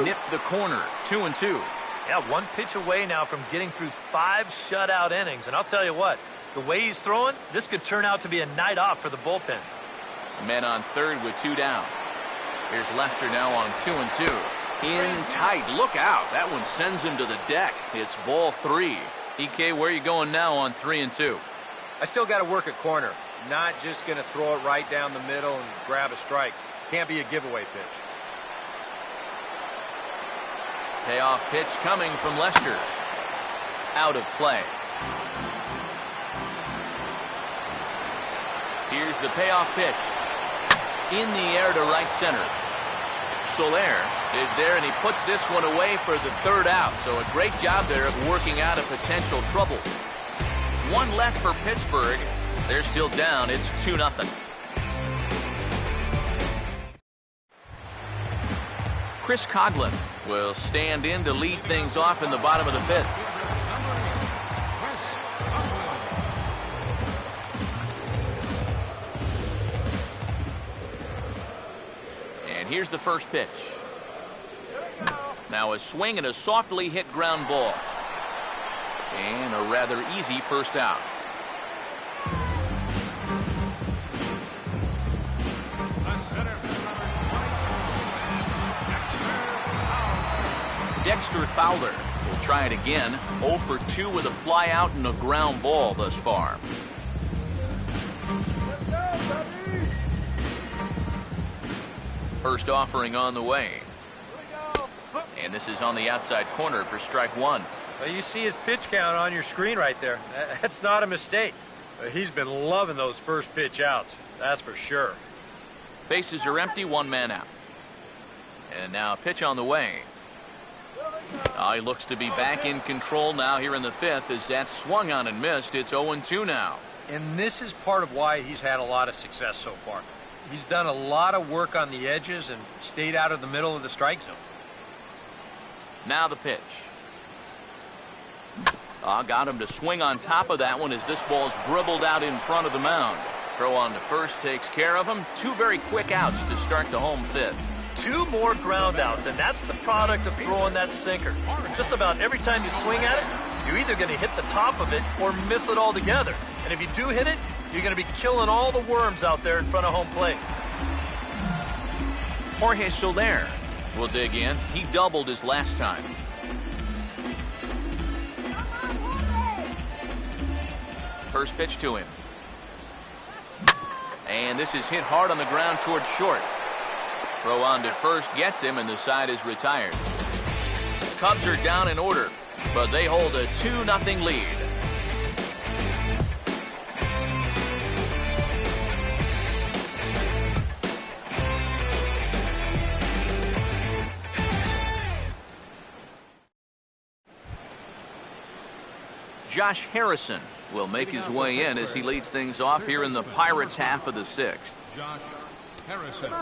Nipped the corner. 2-2. Yeah, one pitch away now from getting through 5 shutout innings. And I'll tell you what, the way he's throwing, this could turn out to be a night off for the bullpen. Men on third with 2 down. Here's Lester now on 2-2. In tight. Look out. That one sends him to the deck. It's ball 3. EK, where are you going now on 3-2? I still got to work at corner. Not just going to throw it right down the middle and grab a strike. Can't be a giveaway pitch. Payoff pitch coming from Lester. Out of play. Here's the payoff pitch. In the air to right center. Soler is there, and he puts this one away for the 3rd out. So a great job there of working out a potential trouble. 1 left for Pittsburgh. They're still down. It's 2-0. Chris Coghlan will stand in to lead things off in the bottom of the 5th. And here's the first pitch. Now a swing and a softly hit ground ball. And a rather easy first out. Dexter Fowler will try it again. 0 for 2 with a fly out and a ground ball thus far. First offering on the way. And this is on the outside corner for strike 1. Well, you see his pitch count on your screen right there. That's not a mistake. He's been loving those first pitch outs. That's for sure. Bases are empty, 1 man out. And now a pitch on the way. He looks to be back in control now here in the 5th as that swung on and missed. It's 0-2 now. And this is part of why he's had a lot of success so far. He's done a lot of work on the edges and stayed out of the middle of the strike zone. Now the pitch. Got him to swing on top of that one as this ball's dribbled out in front of the mound. Throw on to first takes care of him. 2 very quick outs to start the home 5th. 2 more ground outs, and that's the product of throwing that sinker. Just about every time you swing at it, you're either going to hit the top of it or miss it altogether. And if you do hit it, you're going to be killing all the worms out there in front of home plate. Jorge Soler will dig in. He doubled his last time. First pitch to him. And this is hit hard on the ground towards short. Throw on to first gets him, and the side is retired. Cubs are down in order, but they hold a 2-0 lead. Josh Harrison will make his way in as he leads things off here in the Pirates' half of the 6th. Josh Harrison.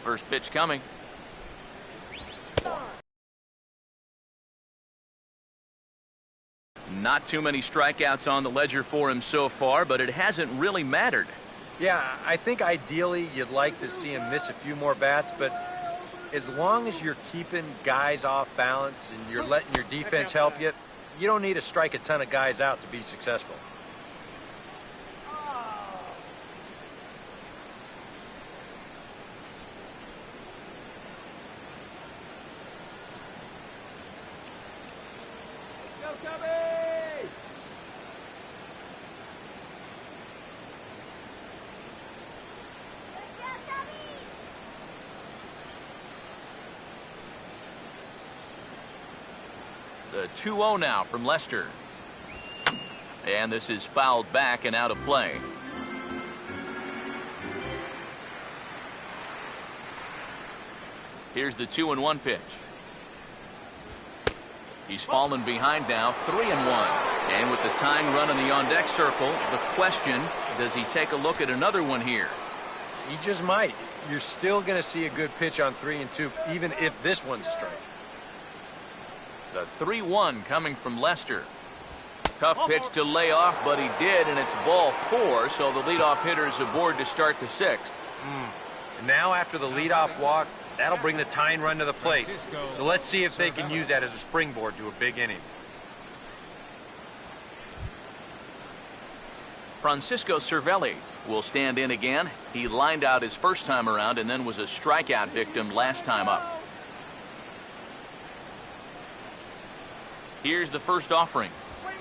First pitch coming. Not too many strikeouts on the ledger for him so far, but it hasn't really mattered. Yeah, I think ideally you'd like to see him miss a few more bats, but as long as you're keeping guys off balance and you're letting your defense help you, you don't need to strike a ton of guys out to be successful. The 2-0 now from Lester. And this is fouled back and out of play. Here's the 2-1 pitch. He's fallen behind now, 3-1. And with the tying run in the on-deck circle, the question, does he take a look at another one here? He just might. You're still going to see a good pitch on 3-2, even if this one's a strike. The 3-1 coming from Lester. Tough pitch to lay off, but he did, and it's ball 4, so the leadoff hitter's aboard to start the 6th. And now after the leadoff walk, that'll bring the tying run to the plate. So let's see if they can use that as a springboard to a big inning. Francisco Cervelli will stand in again. He lined out his first time around and then was a strikeout victim last time up. Here's the first offering.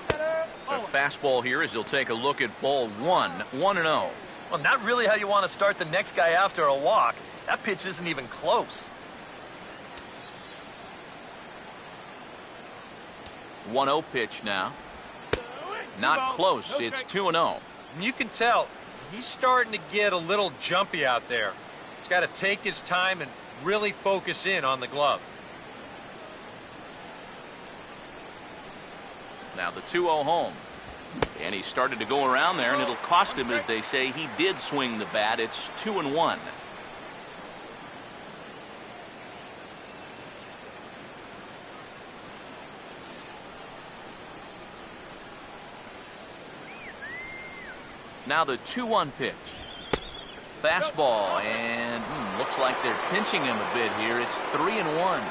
A fastball here as he'll take a look at ball 1, 1-0. Well, not really how you want to start the next guy after a walk. That pitch isn't even close. 1-0 pitch now. Not close. It's 2-0. You can tell he's starting to get a little jumpy out there. He's got to take his time and really focus in on the glove. Now the 2-0 home. And he started to go around there, and it'll cost him, as they say. He did swing the bat. It's 2-1. Now the 2-1 pitch. Fastball, and looks like they're pinching him a bit here. It's 3-1.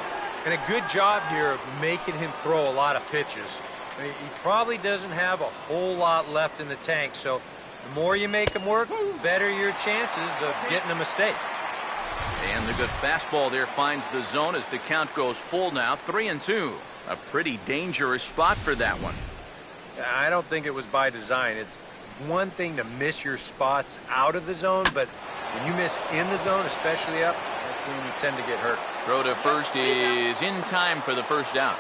And a good job here of making him throw a lot of pitches. I mean, he probably doesn't have a whole lot left in the tank, so the more you make him work, the better your chances of getting a mistake. And the good fastball there finds the zone as the count goes full now, 3-2. A pretty dangerous spot for that one. I don't think it was by design. It's one thing to miss your spots out of the zone, but when you miss in the zone, especially up, that's when you tend to get hurt. Throw to first is in time for the first out.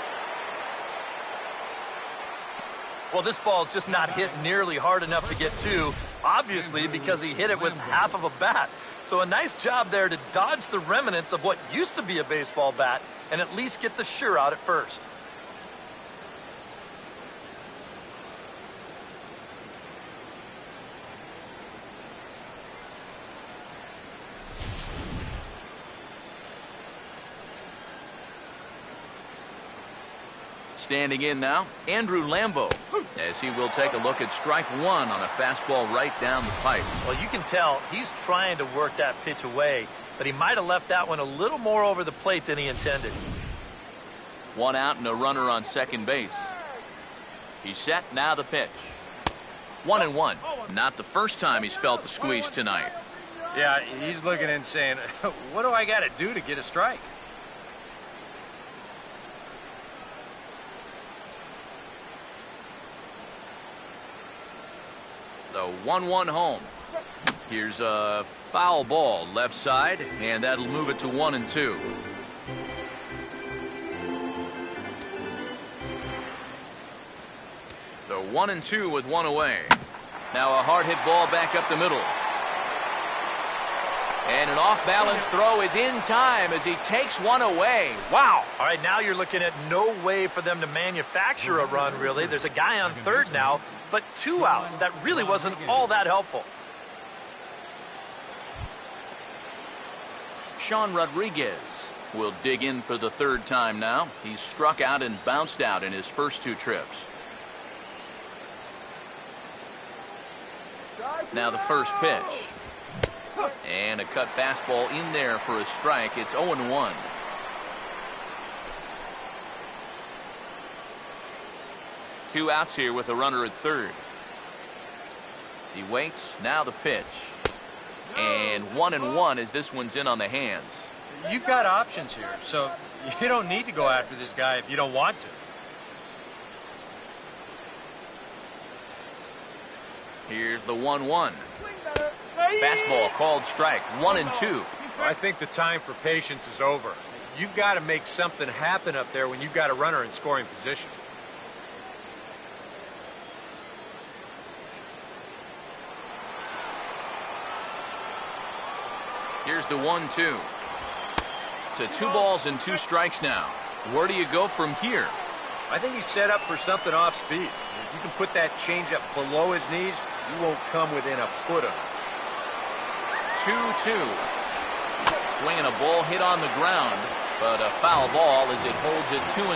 Well, this ball's just not hit nearly hard enough to get to, obviously because he hit it with half of a bat. So a nice job there to dodge the remnants of what used to be a baseball bat and at least get the sure out at first. Standing in now, Andrew Lambo, as he will take a look at strike 1 on a fastball right down the pipe. Well, you can tell he's trying to work that pitch away, but he might have left that one a little more over the plate than he intended. 1 out and a runner on second base. He's set, now the pitch. 1-1. Not the first time he's felt the squeeze tonight. Yeah, he's looking and saying, what do I got to do to get a strike? The 1-1 home. Here's a foul ball left side, and that'll move it to 1-2. The 1-2 with 1 away. Now a hard hit ball back up the middle. And an off-balance throw is in time as he takes 1 away. Wow. All right, now you're looking at no way for them to manufacture a run, really. There's a guy on third now, but 2 outs. That really wasn't all that helpful. Sean Rodriguez will dig in for the third time now. He's struck out and bounced out in his first 2 trips. Now the first pitch. And a cut fastball in there for a strike. It's 0-1. Two outs here with a runner at third. He waits. Now the pitch. And 1-1 as this one's in on the hands. You've got options here, so you don't need to go after this guy if you don't want to. Here's the 1-1. Fastball called strike. 1-2. I think the time for patience is over. You've got to make something happen up there when you've got a runner in scoring position. Here's the 1-2. To 2 balls and 2 strikes now. Where do you go from here? I think he's set up for something off speed. If you can put that changeup below his knees, you won't come within a foot of it. 2-2. Swinging a ball hit on the ground, but a foul ball as it holds it 2-2.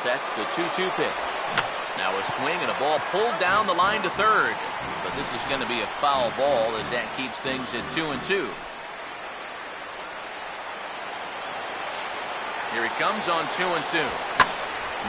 Sets the 2-2 pitch. Now a swing and a ball pulled down the line to third. But this is going to be a foul ball as that keeps things at 2-2. Here he comes on 2-2.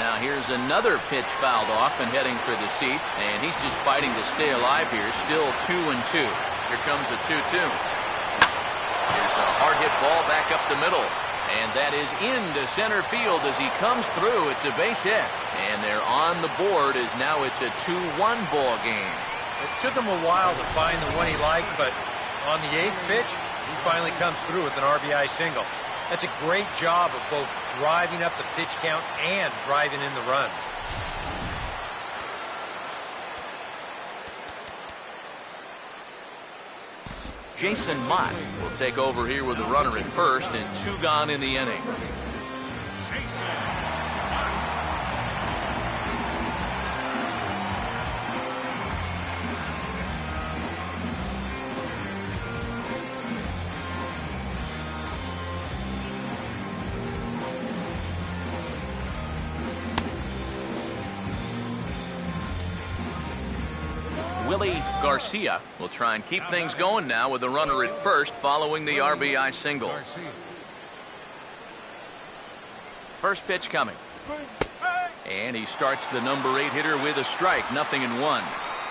Now here's another pitch fouled off and heading for the seats. And he's just fighting to stay alive here. Still 2-2. Here comes a 2-2. Here's a hard hit ball back up the middle. And that is into center field as he comes through. It's a base hit. And they're on the board as now it's a 2-1 ball game. It took him a while to find the one he liked, but on the 8th pitch, he finally comes through with an RBI single. That's a great job of both driving up the pitch count and driving in the run. Jason Mott will take over here with a runner at first and 2 gone in the inning. Willie Garcia will try and keep things going now with a runner at first following the RBI single. First pitch coming. And he starts the number 8 hitter with a strike. 0-1.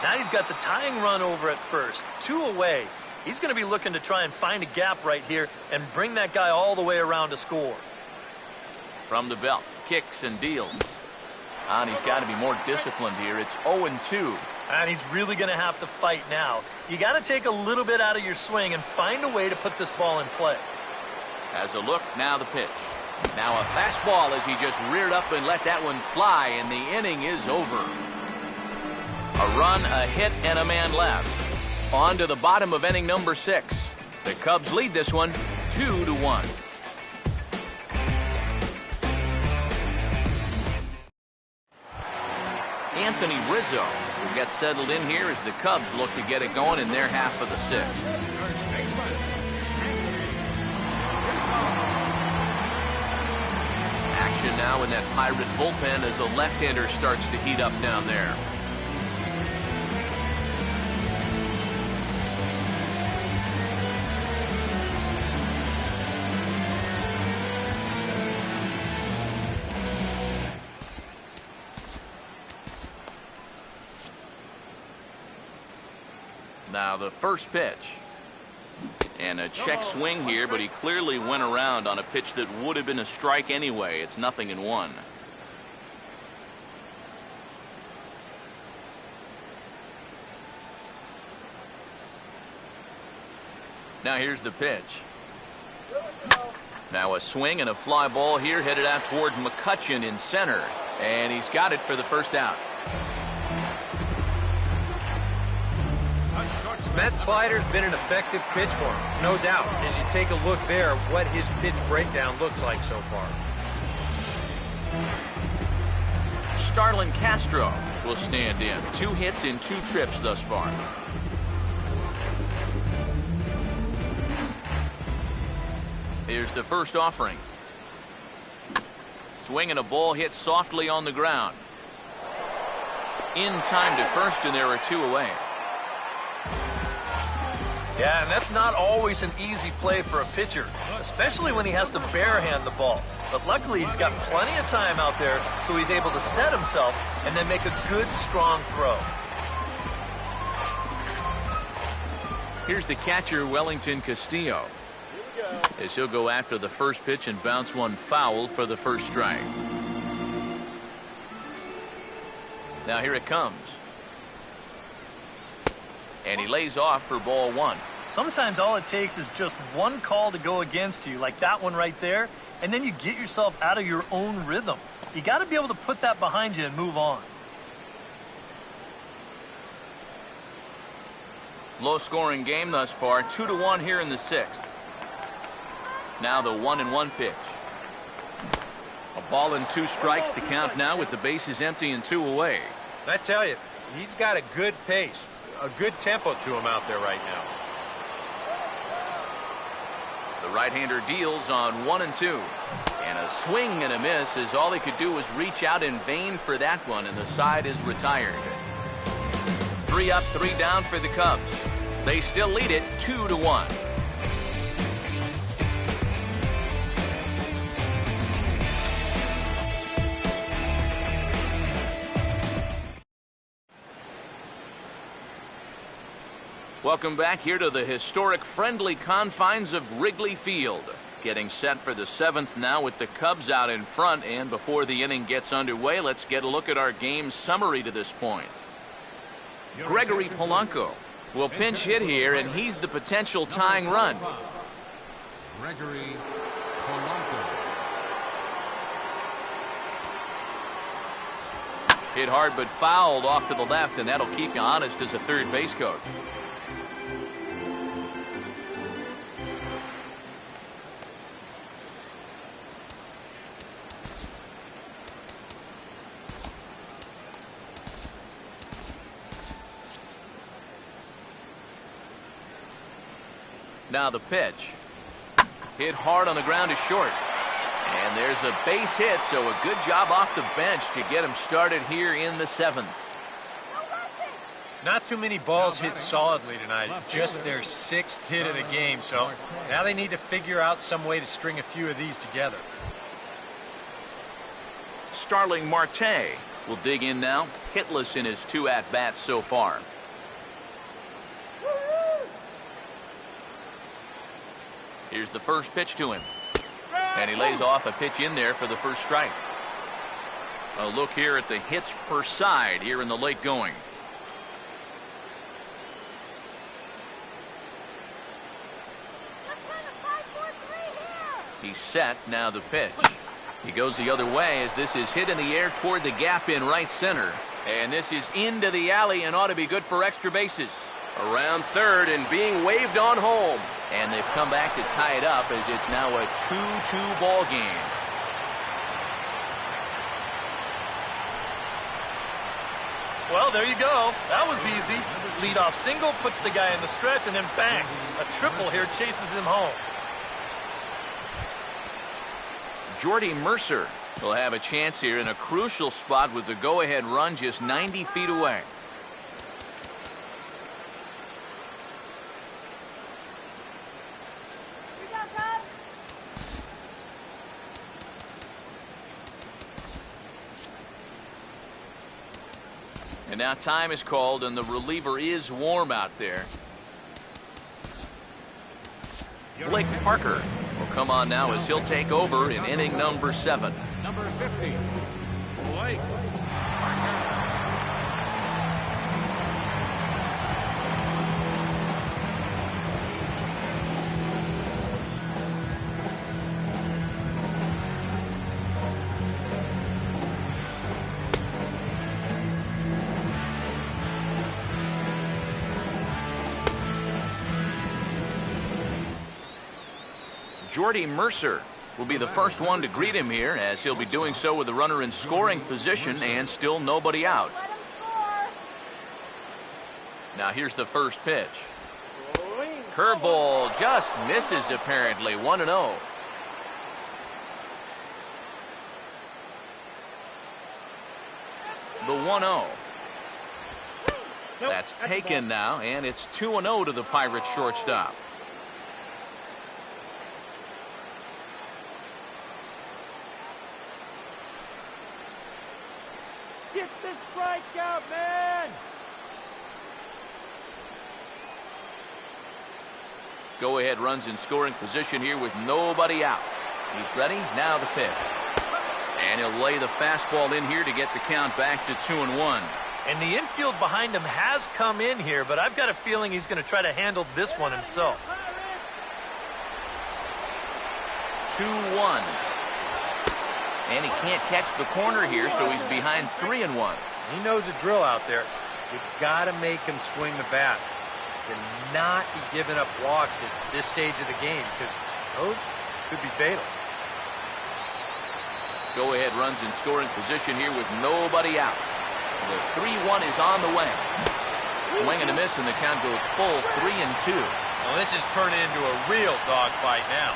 Now you've got the tying run over at first. 2 away. He's going to be looking to try and find a gap right here and bring that guy all the way around to score. From the belt. Kicks and deals. And he's got to be more disciplined here. It's 0-2. And he's really going to have to fight now. You got to take a little bit out of your swing and find a way to put this ball in play. Has a look. Now the pitch. Now a fastball as he just reared up and let that one fly, and the inning is over. A run, a hit, and a man left. On to the bottom of inning number 6. The Cubs lead this one 2-1. Anthony Rizzo will get settled in here as the Cubs look to get it going in their half of the 6th. Action now in that Pirate bullpen as a left-hander starts to heat up down there. Now the first pitch. And a check swing here, but he clearly went around on a pitch that would have been a strike anyway. It's 0-1. Now here's the pitch. Now a swing and a fly ball here headed out toward McCutchen in center. And he's got it for the first out. That slider's been an effective pitch for him, no doubt. As you take a look there, what his pitch breakdown looks like so far. Starlin Castro will stand in. 2 hits in 2 trips thus far. Here's the first offering. Swing and a ball hit softly on the ground. In time to first, and there are 2 away. Yeah, and that's not always an easy play for a pitcher, especially when he has to barehand the ball. But luckily, he's got plenty of time out there, so he's able to set himself and then make a good, strong throw. Here's the catcher, Wellington Castillo, as he'll go after the first pitch and bounce one foul for the first strike. Now here it comes. And he lays off for ball 1. Sometimes all it takes is just one call to go against you, like that one right there, and then you get yourself out of your own rhythm. You got to be able to put that behind you and move on. Low-scoring game thus far, 2-1 here in the 6th. Now the 1-1 pitch. A ball and 2 strikes to count now with the bases empty and 2 away. And I tell you, he's got a good pace, a good tempo to him out there right now. The right-hander deals on 1 and 2. And a swing and a miss, as all he could do was reach out in vain for that one, and the side is retired. 3 up, 3 down for the Cubs. They still lead it 2-1. Welcome back here to the historic friendly confines of Wrigley Field. Getting set for the 7th now with the Cubs out in front, and before the inning gets underway, let's get a look at our game summary to this point. Gregory Polanco will pinch hit here, and he's the potential tying run. Gregory Polanco. Hit hard but fouled off to the left, and that'll keep you honest as a third base coach. Now the pitch. Hit hard on the ground is short. And there's a base hit, so a good job off the bench to get him started here in the 7th. Not too many balls hit solidly tonight. Just their 6th hit of the game, so now they need to figure out some way to string a few of these together. Starling Marte will dig in now, hitless in his 2 at-bats so far. Here's the first pitch to him. And he lays off a pitch in there for the first strike. A look here at the hits per side here in the late going. He's set. Now the pitch. He goes the other way as this is hit in the air toward the gap in right center. And this is into the alley and ought to be good for extra bases. Around third and being waved on home. And they've come back to tie it up as it's now a 2-2 ball game. Well, there you go. That was easy. Leadoff single puts the guy in the stretch, and then bang, a triple here chases him home. Jordy Mercer will have a chance here in a crucial spot with the go-ahead run just 90 feet away. And now time is called, and the reliever is warm out there. Blake Parker will come on now as he'll take over in inning number 7. Number 50, Blake Parker. Jordy Mercer will be the first one to greet him here, as he'll be doing so with the runner in scoring position and still nobody out. Now here's the first pitch. Curveball just misses apparently. 1-0. The 1-0. That's taken now, and it's 2-0 to the Pirates shortstop. Get the strikeout, man! Go ahead runs in scoring position here with nobody out. He's ready. Now the pitch. And he'll lay the fastball in here to get the count back to 2-1. And the infield behind him has come in here, but I've got a feeling he's going to try to handle this one himself. 2-1. And he can't catch the corner here, so he's behind 3-1. He knows the drill out there. You've got to make him swing the bat. Cannot be giving up walks at this stage of the game, because those could be fatal. Go ahead runs in scoring position here with nobody out. The 3-1 is on the way. Swing and a miss, and the count goes full 3-2. Well, this is turning into a real dogfight now.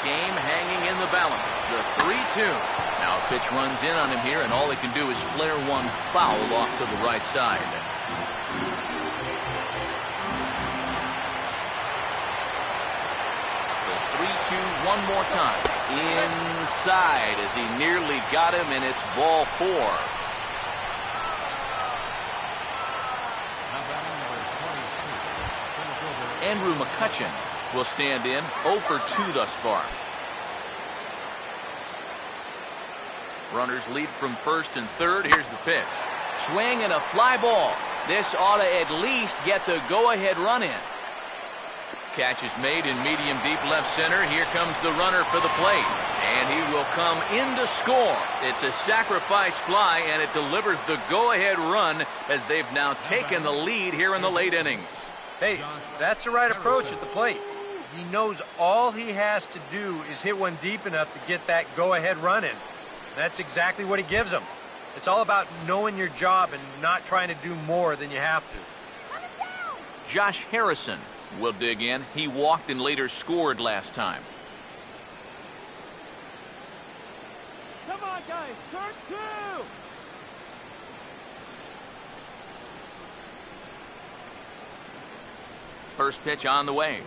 Game hanging in the balance. The 3-2. Now a pitch runs in on him here, and all they can do is flare one foul off to the right side. The 3-2 one more time. Inside as he nearly got him, and it's ball 4. Andrew McCutchen will stand in. 0 for 2 thus far. Runners lead from first and third. Here's the pitch. Swing and a fly ball. This ought to at least get the go-ahead run in. Catch is made in medium deep left center. Here comes the runner for the plate. And he will come in to score. It's a sacrifice fly, and it delivers the go-ahead run as they've now taken the lead here in the late innings. Hey, that's the right approach at the plate. He knows all he has to do is hit one deep enough to get that go-ahead run in. That's exactly what he gives them. It's all about knowing your job and not trying to do more than you have to. Josh Harrison will dig in. He walked and later scored last time. Come on, guys. Turn 2. First pitch on the way.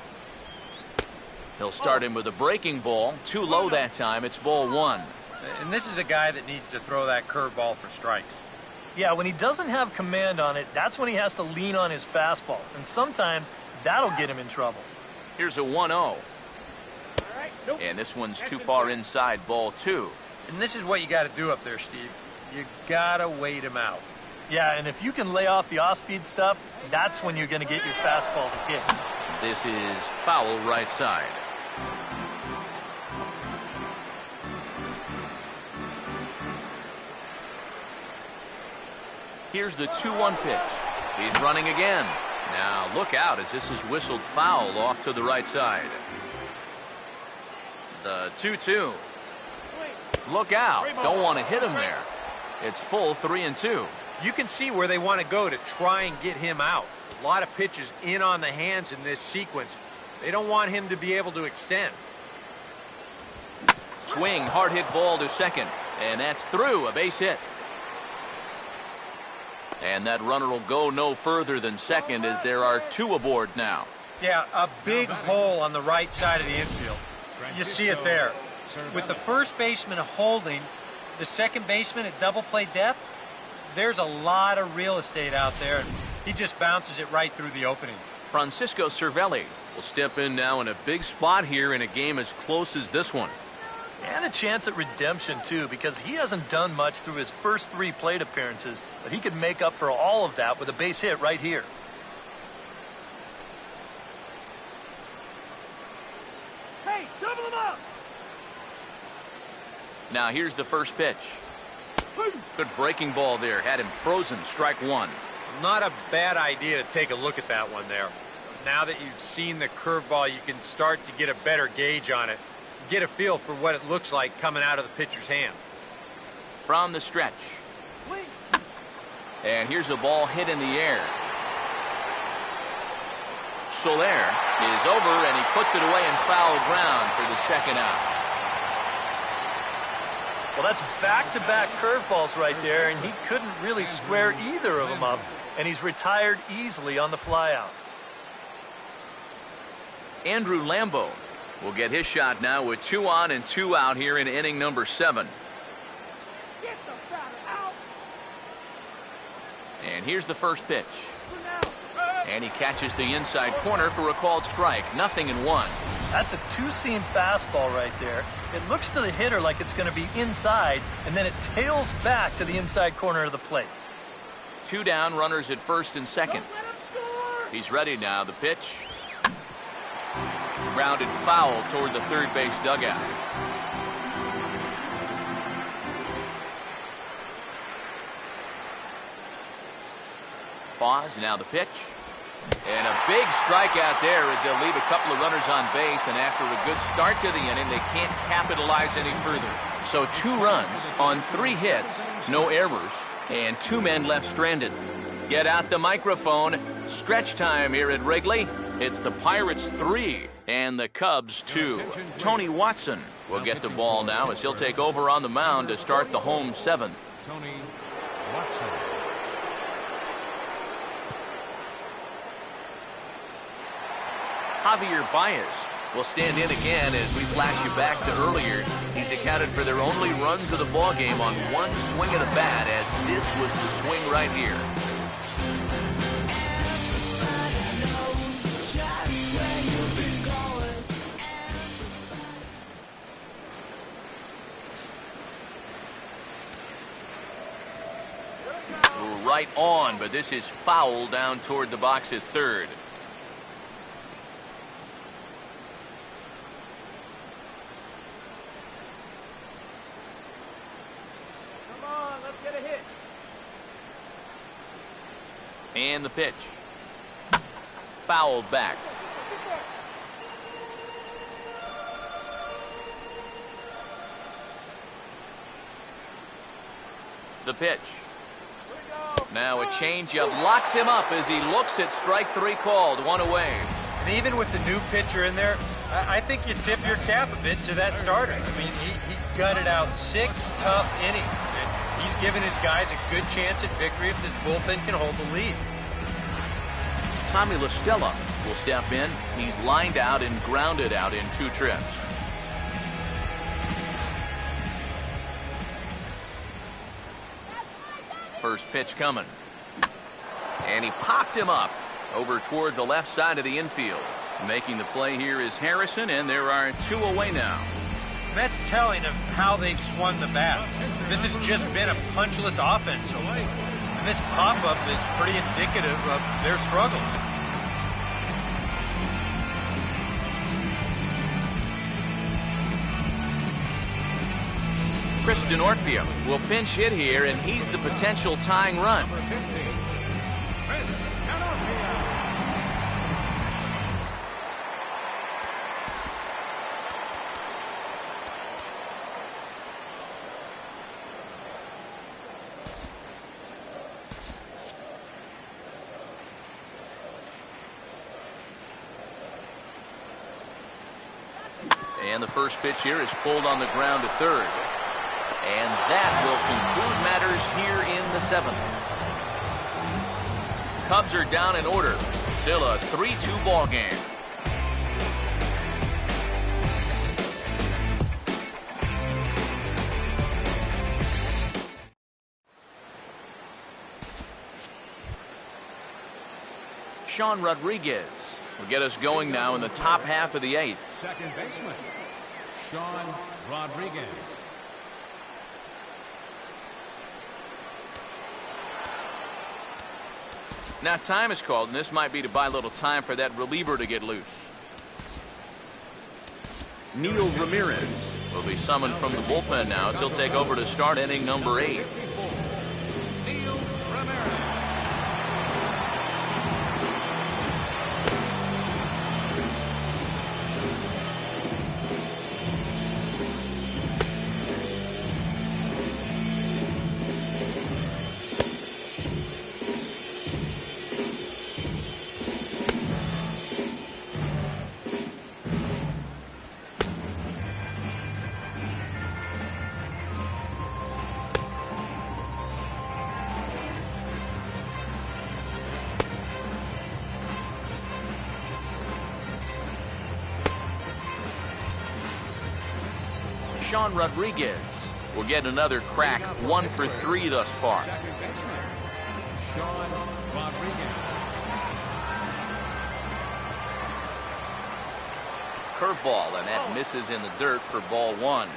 He'll start him with a breaking ball. Too low that time. It's ball 1. And this is a guy that needs to throw that curveball for strikes. Yeah, when he doesn't have command on it, that's when he has to lean on his fastball. And sometimes that'll get him in trouble. Here's a 1-0. And this one's too far inside, ball 2. And this is what you got to do up there, Steve. You got to wait him out. Yeah, and if you can lay off the off-speed stuff, that's when you're going to get your fastball to hit. This is foul right side. Here's the 2-1 pitch. He's running again. Now look out as this is whistled foul off to the right side. The 2-2. Look out. Don't want to hit him there. It's full 3-2. You can see where they want to go to try and get him out. A lot of pitches in on the hands in this sequence. They don't want him to be able to extend. Swing, hard hit ball to second. And that's through, a base hit. And that runner will go no further than second as there are 2 aboard now. Yeah, a big hole on the right side of the infield. You see it there. With the first baseman holding, the second baseman at double play depth, there's a lot of real estate out there, and he just bounces it right through the opening. Francisco Cervelli will step in now in a big spot here in a game as close as this one. And a chance at redemption, too, because he hasn't done much through his first 3 plate appearances, but he could make up for all of that with a base hit right here. Hey, double him up! Now here's the first pitch. Good breaking ball there. Had him frozen. Strike 1. Not a bad idea to take a look at that one there. Now that you've seen the curveball, you can start to get a better gauge on it. Get a feel for what it looks like coming out of the pitcher's hand. from the stretch. And here's a ball hit in the air. Soler is over, and he puts it away in foul ground for the second out. Well, that's back-to-back curveballs right there, and he couldn't really square either of them up, and he's retired easily on the flyout. Andrew Lambeau will get his shot now with 2 on and 2 out here in inning number 7. And here's the first pitch. And he catches the inside corner for a called strike. 0-1. That's a two-seam fastball right there. It looks to the hitter like it's going to be inside, and then it tails back to the inside corner of the plate. 2 down, runners at first and second. He's ready now. The pitch. Grounded foul toward the third base dugout. Pause, now the pitch. And a big strikeout there as they'll leave a couple of runners on base, and after a good start to the inning, they can't capitalize any further. So 2 runs on 3 hits, no errors, and 2 men left stranded. Get out the microphone. Stretch time here at Wrigley. It's the Pirates 3 and the Cubs 2. Tony Watson will get the ball now as he'll take over on the mound to start the home 7th. Tony Watson. Javier Baez will stand in again as we flash you back to earlier. He's accounted for their only runs of the ballgame on 1 swing of the bat, as this was the swing right here. Right on, but this is foul down toward the box at third. And the pitch. Fouled back. The pitch. Now a changeup locks him up as he looks at strike 3 called. 1 away. And even with the new pitcher in there, I think you tip your cap a bit to that starter. I mean, he gutted out 6 tough innings. And he's given his guys a good chance at victory if this bullpen can hold the lead. Tommy La Stella will step in. He's lined out and grounded out in 2 trips. First pitch coming. And he popped him up over toward the left side of the infield. Making the play here is Harrison, and there are 2 away now. That's telling of how they've swung the bat. This has just been a punchless offense so far. And this pop-up is pretty indicative of their struggles. Chris Denorfia will pinch hit here, and he's the potential tying run. And the first pitch here is pulled on the ground to third. And that will conclude matters here in the 7th. Cubs are down in order. Still a 3-2 ball game. Sean Rodriguez will get us going now in the top half of the 8th. Second baseman, Sean Rodriguez. Now time is called, and this might be to buy a little time for that reliever to get loose. Neil Ramirez will be summoned from the bullpen now as he'll take over to start inning number 8. Neil Ramirez. Sean Rodriguez will get another crack, 1 for 3 thus far. Second baseman, Sean Rodriguez. Curveball, and that misses in the dirt for ball 1.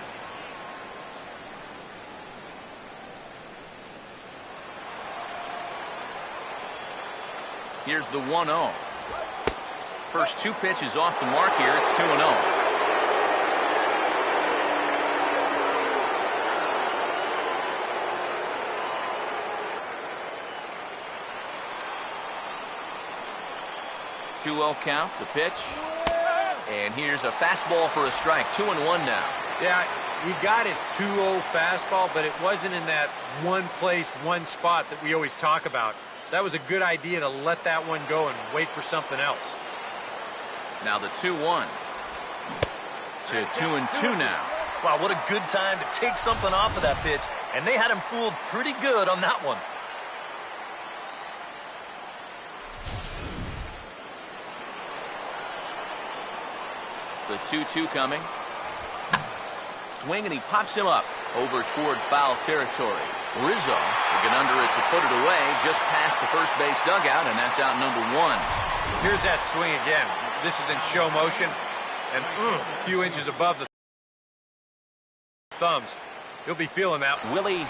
Here's the 1-0. First 2 pitches off the mark here. It's 2-0. Count, the pitch. And here's a fastball for a strike. 2-1 now. Yeah, he got his 2-0 fastball, but it wasn't in that one place, one spot that we always talk about. So that was a good idea to let that one go and wait for something else. Now the 2-1 to 2-2 now. Wow, what a good time to take something off of that pitch. And they had him fooled pretty good on that one. The 2-2 coming. Swing, and he pops him up over toward foul territory. Rizzo will get under it to put it away just past the first base dugout, and that's out number 1. Here's that swing again. This is in show motion, and a few inches above the thumbs. He'll be feeling that. Willie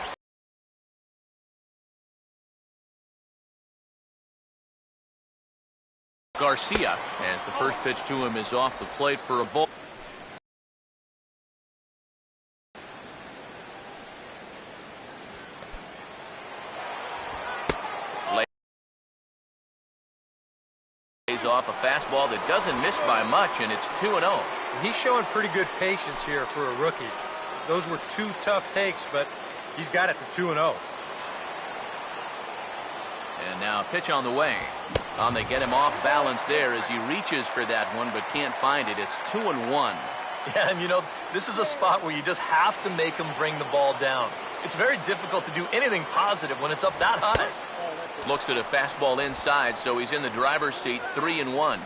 Garcia, as the first pitch to him is off the plate for a ball. Lays off a fastball that doesn't miss by much, and it's 2-0. He's showing pretty good patience here for a rookie. Those were 2 tough takes, but he's got it to 2-0. And now a pitch on the way. They get him off balance there as he reaches for that one, but can't find it. It's 2-1. Yeah, and you know, this is a spot where you just have to make him bring the ball down. It's very difficult to do anything positive when it's up that high. Looks at a fastball inside, so he's in the driver's seat, 3-1.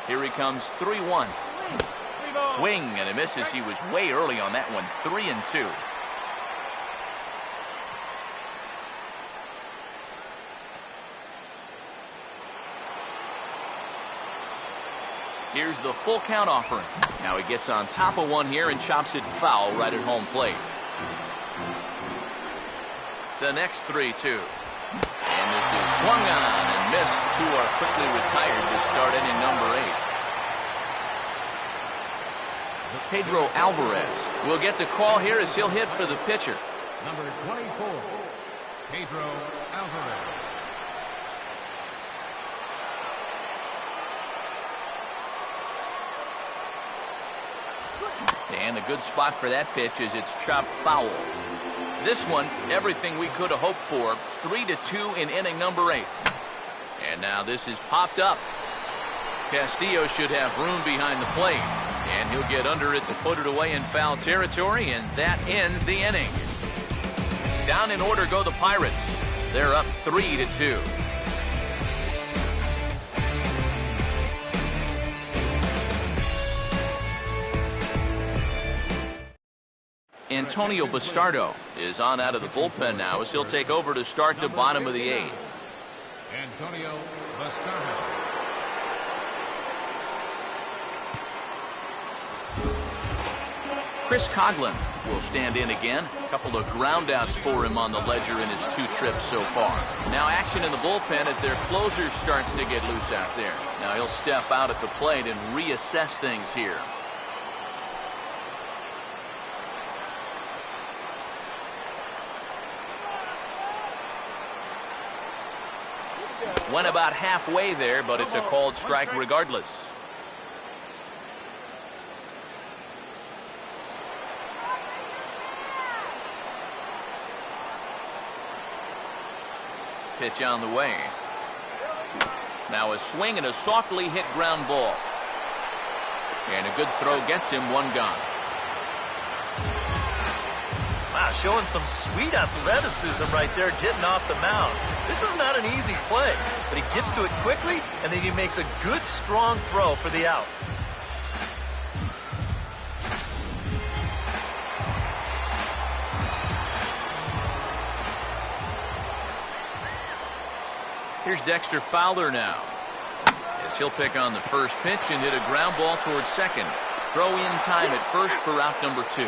Here he comes, 3-1. Swing, and it misses. He was way early on that one, 3-2. Here's the full count offering. Now he gets on top of one here and chops it foul right at home plate. The next 3-2. And this is swung on and missed. 2 are quickly retired to start inning number 8. Pedro Alvarez will get the call here as he'll hit for the pitcher. Number 24, Pedro Alvarez. And a good spot for that pitch is it's chopped foul. This one, everything we could have hoped for. 3-2 in inning number 8. And now this is popped up. Castillo should have room behind the plate. And he'll get under it to put it away in foul territory, and that ends the inning. Down in order go the Pirates. They're up 3-2. Antonio Bastardo is on out of the bullpen now as he'll take over to start the bottom of the 8th. Antonio Bastardo. Chris Coghlan will stand in again. A couple of groundouts for him on the ledger in his 2 trips so far. Now action in the bullpen as their closer starts to get loose out there. Now he'll step out at the plate and reassess things here. Went about halfway there, but it's a called strike regardless. Pitch on the way. Now a swing and a softly hit ground ball. And a good throw gets him 1 gone. Yeah, showing some sweet athleticism right there, getting off the mound. This is not an easy play, but he gets to it quickly, and then he makes a good, strong throw for the out. Here's Dexter Fowler now, as he'll pick on the first pitch and hit a ground ball towards second. Throw in time at first for out number 2.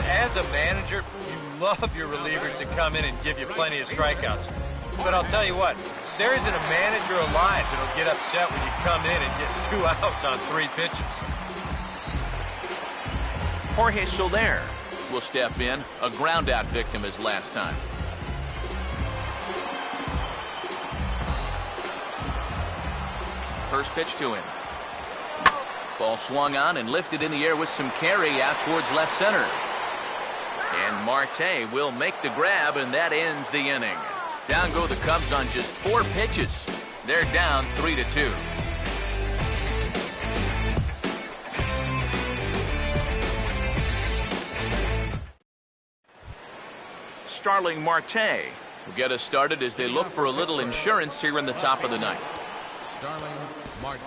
As a manager, you love your relievers to come in and give you plenty of strikeouts. But I'll tell you what, there isn't a manager alive that'll get upset when you come in and get 2 outs on 3 pitches. Jorge Soler will step in, a ground out victim as last time. First pitch to him. Ball swung on and lifted in the air with some carry out towards left center. And Marte will make the grab, and that ends the inning. Down go the Cubs on just 4 pitches. They're down 3-2. Starling Marte will get us started as they look for a little insurance here in the top of the ninth. Starling Marte.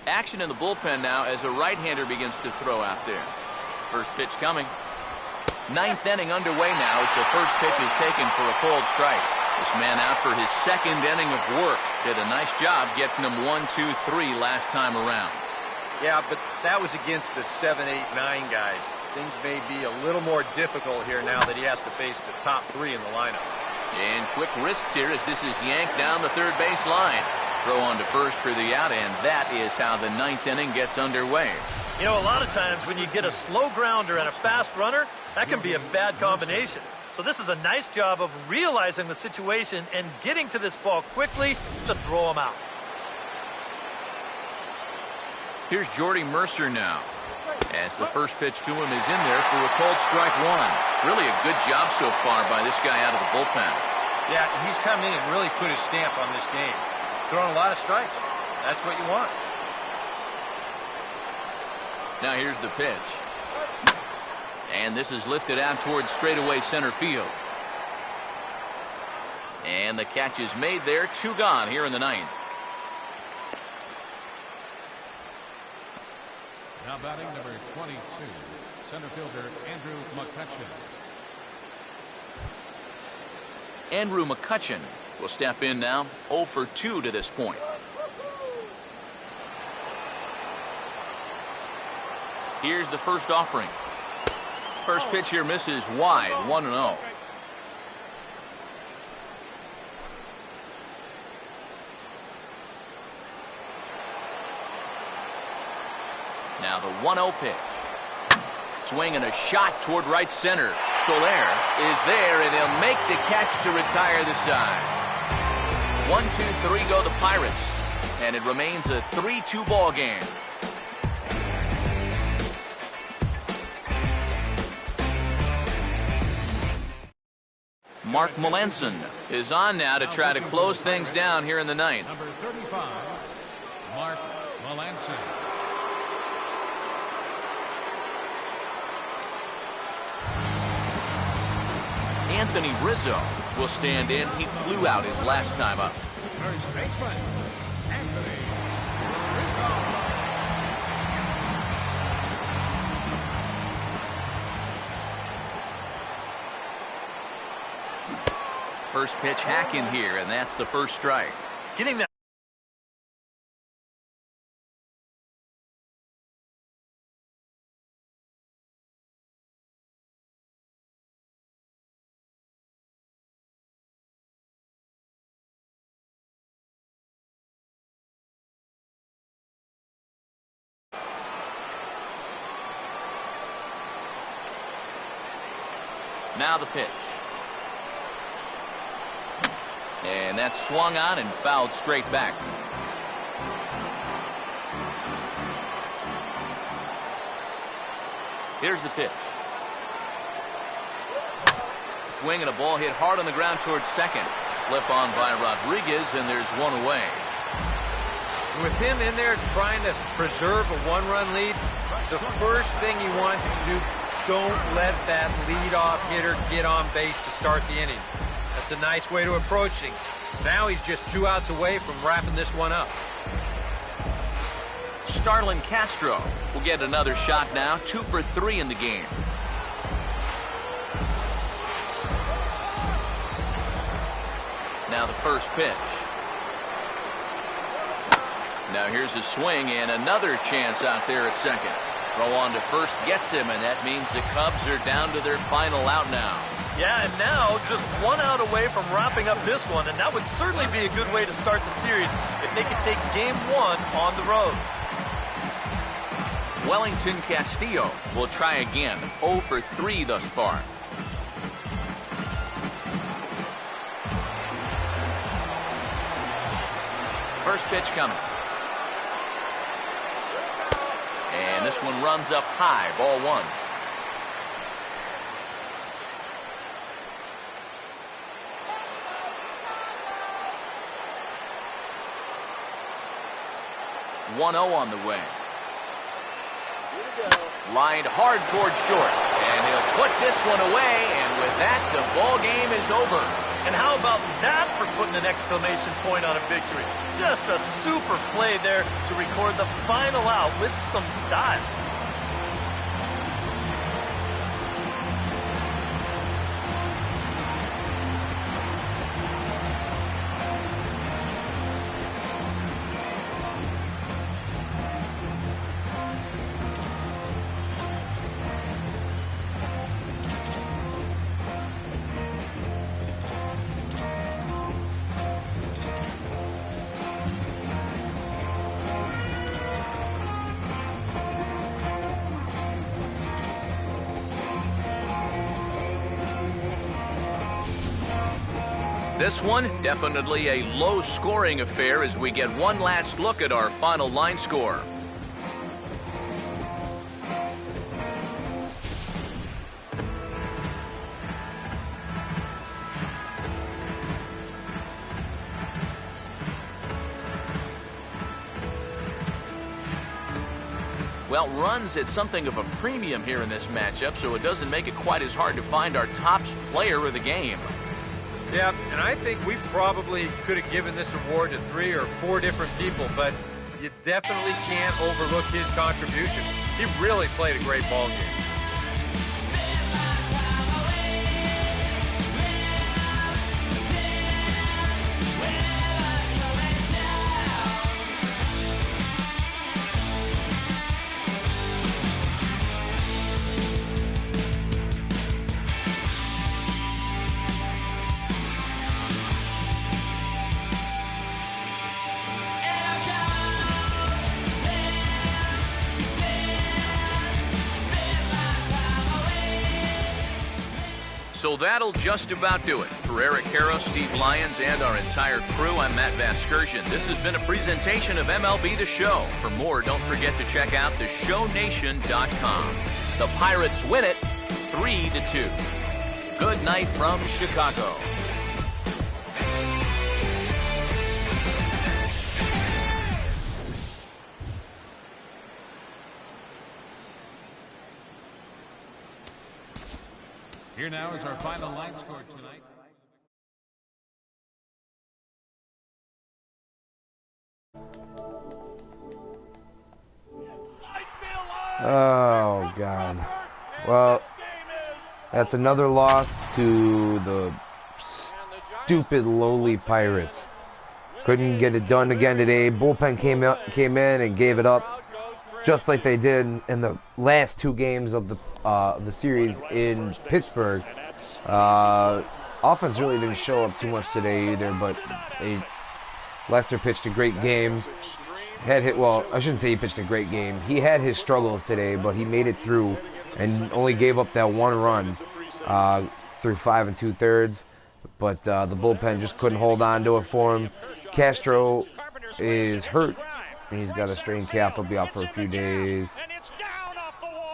Action in the bullpen now as a right-hander begins to throw out there. First pitch coming. 9th inning underway now as the first pitch is taken for a cold strike. This man out for his 2nd inning of work. Did a nice job getting him 1, 2, 3 last time around. Yeah, but that was against the 7, 8, 9 guys. Things may be a little more difficult here now that he has to face the top 3 in the lineup. And quick wrists here as this is yanked down the third base line. Throw on to first for the out, and that is how the 9th inning gets underway. You know, a lot of times when you get a slow grounder and a fast runner, that can be a bad combination. So this is a nice job of realizing the situation and getting to this ball quickly to throw him out. Here's Jordy Mercer now, as the first pitch to him is in there for a cold strike 1. Really a good job so far by this guy out of the bullpen. Yeah, he's come in and really put his stamp on this game. Throwing a lot of strikes. That's what you want. Now here's the pitch. And this is lifted out towards straightaway center field. And the catch is made there. 2 gone here in the 9th. Now batting number 22, center fielder Andrew McCutchen. Andrew McCutchen will step in now, 0 for 2 to this point. Here's the first offering. First pitch here misses wide, 1-0. Now the 1-0 pitch. Swing and a shot toward right center. Soler is there, and he'll make the catch to retire the side. 1-2-3 go the Pirates, and it remains a 3-2 ball game. Mark Melanson is on now to try to close things down here in the 9th. Number 35, Mark Melanson. Anthony Rizzo will stand in. He flew out his last time up. First baseman, Anthony Rizzo. First pitch hack in here, and that's the first strike. Getting that. Now the pitch. And that's swung on and fouled straight back. Here's the pitch. Swing and a ball hit hard on the ground towards second. Flip on by Rodriguez, and there's one away. With him in there trying to preserve a one-run lead, the first thing he wants to do, don't let that leadoff hitter get on base to start the inning. That's a nice way to approach things. Now he's just 2 outs away from wrapping this one up. Starlin Castro will get another shot now, 2 for 3 in the game. Now the first pitch. Now here's a swing and another chance out there at second. Throw on to first gets him, and that means the Cubs are down to their final out now. Yeah, and now just 1 out away from wrapping up this one, and that would certainly be a good way to start the series if they could take game 1 on the road. Wellington Castillo will try again, 0 for 3 thus far. First pitch coming. And this one runs up high, ball 1. On the way. Lined hard towards short, and he'll put this one away, and with that, the ball game is over. And how about that for putting an exclamation point on a victory? Just a super play there to record the final out with some style. This one, definitely a low-scoring affair as we get one last look at our final line score. Well, runs at something of a premium here in this matchup, so it doesn't make it quite as hard to find our top player of the game. Yeah, and I think we probably could have given this award to 3 or 4 different people, but you definitely can't overlook his contribution. He really played a great ball game. So that'll just about do it. For Eric Harrow, Steve Lyons, and our entire crew, I'm Matt Vasgersian. This has been a presentation of MLB The Show. For more, don't forget to check out theshownation.com. The Pirates win it 3-2. Good night from Chicago. Here now is our final line score tonight. Oh, God. Well, that's another loss to the stupid, lowly Pirates. Couldn't get it done again today. Bullpen came in and gave it up, just like they did in the last 2 games of the series in Pittsburgh. Offense really didn't show up too much today either, but Lester pitched a great game. Well, I shouldn't say he pitched a great game. He had his struggles today, but he made it through and only gave up that 1 run through 5 2/3. But the bullpen just couldn't hold on to it for him. Castro is hurt. He's got a strained calf. He'll be out for a few days.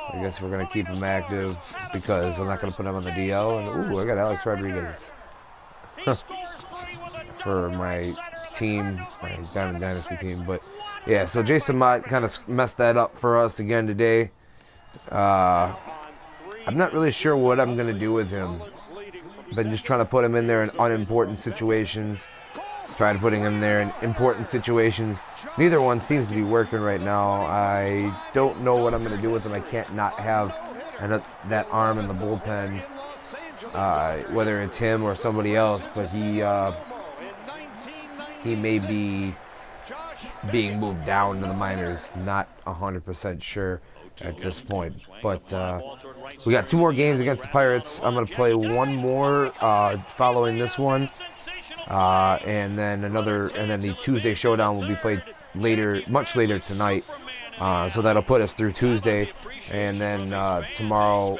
I guess we're going to keep him active because I'm not going to put him on the DL. And ooh, I got Alex Rodriguez for my team, Diamond Dynasty team. But yeah, so Jason Mott kind of messed that up for us again today. I'm not really sure what I'm going to do with him. Been just trying to put him in there in unimportant situations. Tried putting him there in important situations. Neither one seems to be working right now. I don't know what I'm going to do with him. I can't not have that arm in the bullpen, whether it's him or somebody else. But he may be being moved down to the minors. Not 100% sure at this point. But we got 2 more games against the Pirates. I'm going to play one more following this one. And then the Tuesday showdown will be played later, much later tonight. So that'll put us through Tuesday, and then tomorrow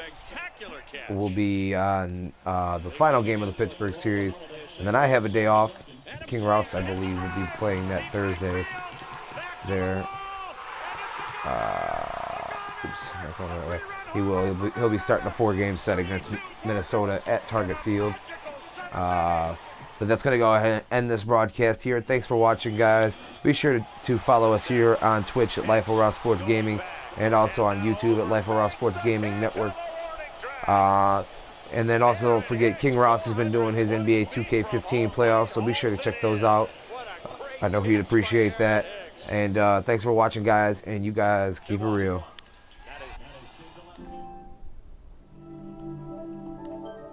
will be on the final game of the Pittsburgh series, and then I have a day off. King Rouse, I believe, will be playing that Thursday. There. He'll be starting a 4-game set against Minnesota at Target Field. But that's going to go ahead and end this broadcast here. Thanks for watching, guys. Be sure to follow us here on Twitch at Life of Raw Sports Gaming, and also on YouTube at Life of Raw Sports Gaming Network. And then also don't forget, King Ross has been doing his NBA 2K15 playoffs, so be sure to check those out. I know he'd appreciate that. And thanks for watching, guys, and you guys keep it real.